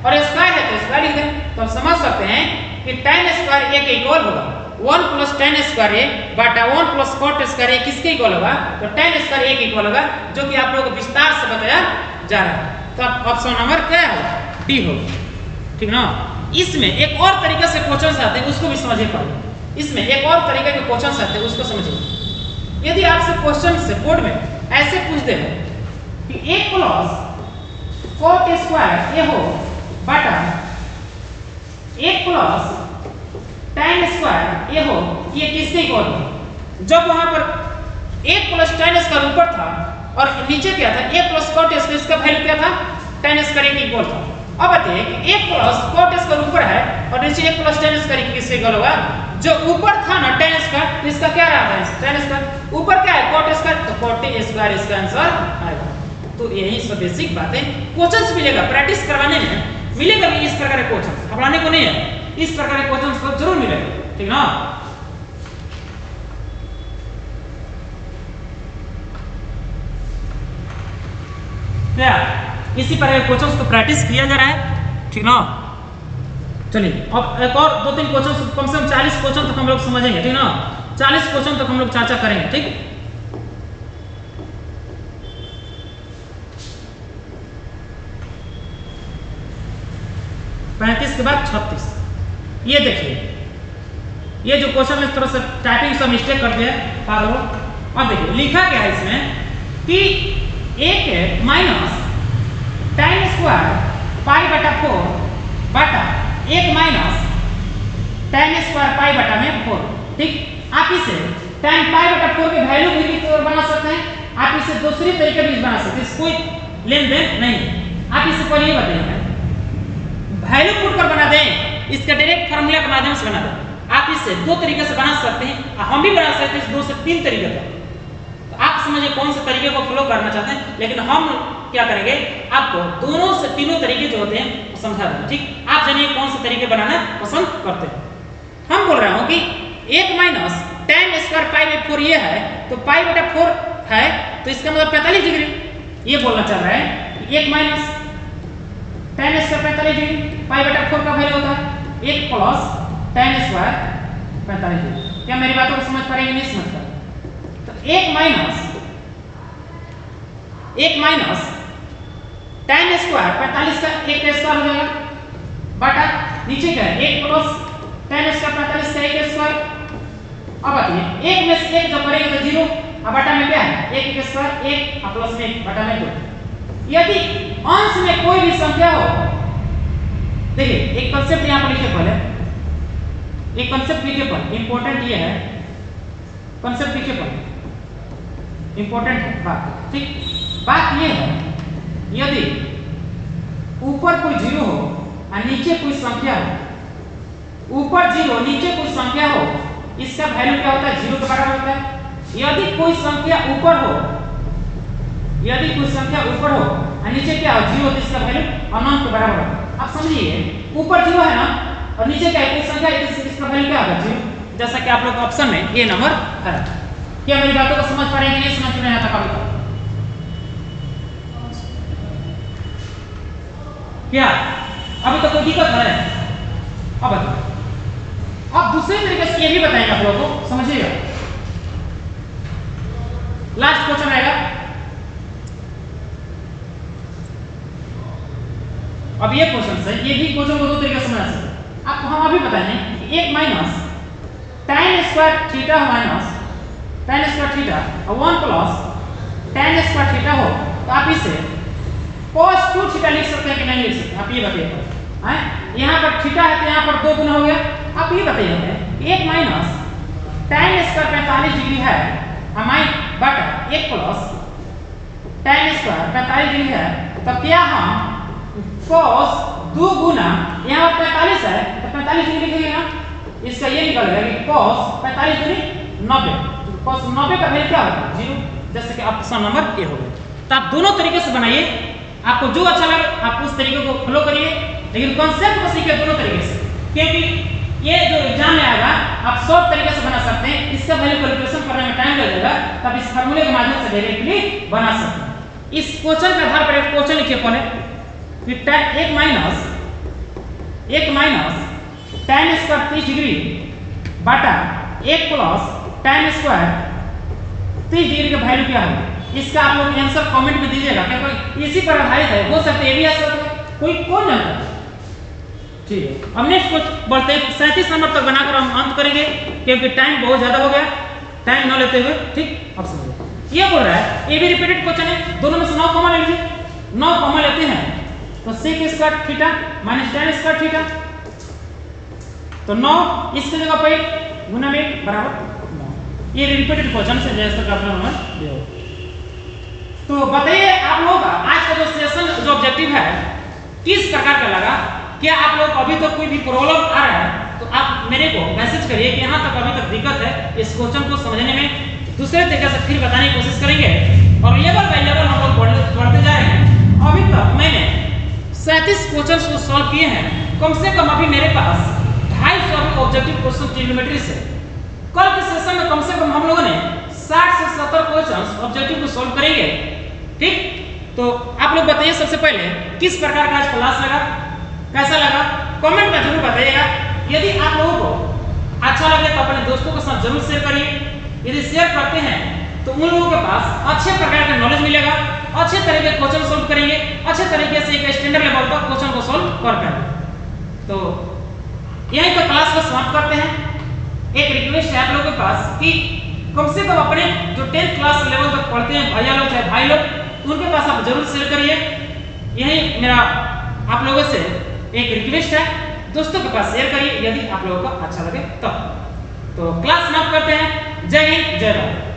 और स्क्वायर है तो स्क्वायर लिख दें। तो हम समझ सकते हैं कि tan स्क्वायर a के इक्वल होगा 1 प्लस tan स्क्वायर a बटा 1 प्लस cot स्क्वायर a किसके इक्वल होगा, तो tan स्क्वायर a के इक्वल होगा, जो कि आप लोगों को विस्तार से बताया जा रहा है। तो अब ऑप्शन नंबर क्या होगा, डी होगा, ठीक ना। इसमें एक और तरीके से क्वेश्चन आते हैं, उसको भी समझिए पहले। इसमें एक और तरीके के क्वेश्चन आते हैं, उसको समझिए। यदि आपसे क्वेश्चन से बोर्ड में ऐसे पूछ दे कि 1 प्लस cot स्क्वायर a हो बटा 1 प्लस tan स्क्वायर a हो, ये किसके इक्वल है। जब वहां पर 1 प्लस tan स्क्वायर ऊपर था और नीचे क्या था, 1 प्लस cot स्क्वायर, इसका वैल्यू क्या था, tan स्क्वायर के इक्वल था। अब बताइए कि 1 प्लस cot स्क्वायर ऊपर है और नीचे 1 प्लस tan स्क्वायर किसके इक्वल होगा, जो ऊपर था ना tan स्क्वायर, इसका क्या रहा था, tan स्क्वायर। ऊपर क्या है, cot स्क्वायर, तो cot स्क्वायर इसका आंसर आएगा। तो यही सब बेसिक बातें क्वेश्चंस मिलेगा, प्रैक्टिस करवाने में मिलेगा भी इस प्रकार के क्वेश्चन, घबराने को नहीं है, इस प्रकार के क्वेश्चन को जरूर मिलेगा, ठीक ना। क्या इसी प्रकार के क्वेश्चन को प्रैक्टिस किया जा रहा है, ठीक ना। चलिए अब एक और 2-3 क्वेश्चन, कम से कम 40 क्वेश्चन तक हम लोग समझेंगे, ठीक ना। 40 क्वेश्चन तक हम लोग चर्चा करेंगे, ठीक। पैंतीस के बाद 36। ये देखिए, ये जो क्वेश्चन में थोड़ा सा टाइपिंग से मिस्टेक कर दिया पागल। अब देखिए लिखा क्या है इसमें कि 1 माइनस tan स्क्वायर पाई बटा 4 बटा 1 माइनस tan स्क्वायर पाई बटा में 4, ठीक। आप इसे tan पाई बटा 4 के वैल्यू भी बना सकते हैं, आप इसे दूसरी तरीके भी बना सकते हैं, कोई लेन देन नहीं। आप इसे पहले बताइए वैल्यू पुट कर बना दें, इसका डायरेक्ट फार्मूला के माध्यम से बना दें। आप इसे 2 तरीके से बना सकते हैं, हम भी बना सकते हैं 2 से 3 तरीके का। तो आप समझिए कौन से तरीके को फॉलो करना चाहते हैं, लेकिन हम क्या करेंगे, आपको दोनों से तीनों तरीके जो होते हैं वो समझा देंगे, ठीक। आप जानिए कौन से तरीके बनाना पसंद करते हैं। हम बोल रहा हूं कि 1 minus tan square pi by 4 ये है, तो पाई बटा 4 है, तो इसका मतलब 45 डिग्री। ये बोलना चाह रहा है 1 माइनस tan स्क्वायर 45 डिग्री, पाई बटा 4 का वैल्यू होता है 1 प्लस tan स्क्वायर 45 डिग्री। क्या मेरी बातों को समझ पा रहे हैं, नहीं समझ पा रहे। तो 1 माइनस tan स्क्वायर 45 का 1 का स्क्वायर हो जाएगा बटा नीचे क्या है 1 प्लस tan स्क्वायर 45 का 1 स्क्वायर। अब बताइए 1 में से 1 जब करेंगे तो 0, अब बटा में क्या है 1 का स्क्वायर 1 और प्लस में 1 बटा में 2। यदि अंश में कोई भी संख्या हो, देखिए एक कांसेप्ट यहां पर लिखिए, पहले एक कांसेप्ट लिखिए, पर इंपॉर्टेंट ये है कांसेप्ट लिखिए, पर इंपॉर्टेंट है बात, ठीक। बात ये है यदि ऊपर कोई 0 हो और नीचे कोई संख्या हो, ऊपर 0 नीचे कोई संख्या हो, इसका वैल्यू क्या होता है, 0 के बराबर होता है। यदि कोई संख्या ऊपर हो, यदि कोई संख्या ऊपर हो और नीचे क्या हो 0, तो इसका वैल्यू अनंत के बराबर होगा। आप समझिए ऊपर 0 है ना और नीचे क्या है कोई संख्या, इसका वैल्यू क्या होगा 0, जैसा कि आप लोग ऑप्शन में ये नंबर है। क्या मेरी बातों को समझ पा रहे हैं कि नहीं समझ में आया था कभी? क्या अभी तो कोई दिक्कत है? अब दूसरे तरीके से ये भी बताएंगे आप लोगों को, समझिएगा। लास्ट क्वेश्चन आएगा। अब ये क्वेश्चन से ये भी क्वेश्चन को 2 तरीके से समझ सकते हैं। आपको हम अभी बताएंगे कि 1 minus tan square theta minus tan square theta और 1 प्लस tan स्क्वायर थीटा हो, तो आप इसे cos 2 थीटा लिख सकते हैं कि नहीं लिख सकते? आप ये बताइए। यहाँ पर थीटा है तो यहाँ पर 2 गुना हो गया, आप ये बताइए हमें 1 माइनस tan स्क्वायर 45 डिग्री है हमारे बटा 1 प्लस tan स्क्वायर 45 डिग्री है, तब क्या हम cos 2 गुना यहाँ 45 है तो 45 डिग्री लिखेंगे ना, इसका ये निकलेगा कि cos 45 दूनी 90, cos 90 का वैल्यू क्या होगा 0, जैसे कि ऑप्शन नंबर ए हो गया। तो आप दोनों तरीके से बनाइए, आपको जो अच्छा लगे आप उस तरीके को फॉलो करिए, लेकिन कॉन्सेप्ट को सीखिए दोनों तरीके से, क्योंकि ये जो एग्जाम में आएगा आप शॉर्ट तरीके से बना सकते हैं, इसका वैल्यू कैलकुलेशन करने में टाइम लगेगा, तब इस फार्मूले के माध्यम से डायरेक्टली बना सकते हैं। इस क्वेश्चन के आधार पर एक क्वेश्चन लिखिए पहले कि 1 माइनस tan स्क्वायर 30 डिग्री बटा 1 प्लस tan स्क्वायर 30 डिग्री का वैल्यू क्या है, इसका आप लोग आंसर कमेंट में दीजिएगा, क्योंकि इसी पर आधारित है, हो सकता है ये भी आ सकता है, कोई कौन जानता है। ठीक है, अब नेक्स्ट क्वेश्चन बढ़ते हैं, 37 नंबर तक बनाकर हम अंत करेंगे क्योंकि टाइम बहुत ज्यादा हो गया, टाइम न लेते हुए। ठीक, अब समझिए ये बोल रहा है, ये भी रिपीटेड क्वेश्चन है, दोनों में से 9 कॉमन ले लीजिए, 9 कॉमन लेते हैं तो sec square theta minus tan square theta, तो 9 इसकी जगह पे गुना में बराबर 9। ये रिपीटेड क्वेश्चन से जैसा कि आपने नंबर। तो बताइए आप लोगों का आज का जो सेशन जो ऑब्जेक्टिव है किस प्रकार का लगा, क्या आप लोग अभी तक कोई भी प्रॉब्लम आ रहा है तो आप मेरे को मैसेज करिए कि यहाँ तक अभी तक दिक्कत है, इस क्वेश्चन को समझने में दूसरे तरीके से फिर बताने की कोशिश करेंगे, और लेवल बाय लेवल हम लोग बढ़ते जा रहे हैं। अभी तक मैंने 37 क्वेश्चन को सॉल्व किए हैं, कम से कम अभी मेरे पास 250 ऑब्जेक्टिव क्वेश्चन ट्रिग्नोमेट्री से। कल के सेशन में कम से कम हम लोगों ने 60 से 70 क्वेश्चन ऑब्जेक्टिव को सॉल्व करेंगे। ठीक, तो आप लोग बताइए सबसे पहले किस प्रकार का आज क्लास लगा, कैसा लगा, कमेंट में जरूर बताइएगा। यदि आप लोगों को अच्छा लगे तो अपने दोस्तों के साथ जरूर शेयर करिए, यदि शेयर करते हैं तो उन लोगों के पास अच्छे प्रकार का नॉलेज मिलेगा, अच्छे तरीके क्वेश्चन सॉल्व करेंगे, अच्छे तरीके से एक स्टैंडर्ड लेवल तक क्वेश्चन को सॉल्व कर पाएंगे। तो यहीं पर क्लास को समाप्त करते हैं। एक रिक्वेस्ट है आप लोगों के पास कि कम से कम अपने जो 10th क्लास लेवल तक पढ़ते हैं भैया लोग चाहे भाई लोग, उनके पास आप जरूर शेयर करिए, यही मेरा आप लोगों से एक रिक्वेस्ट है, दोस्तों के पास शेयर करिए यदि आप लोगों को अच्छा लगे तब। तो क्लास समाप्त करते हैं। जय हिंद, जय भारत।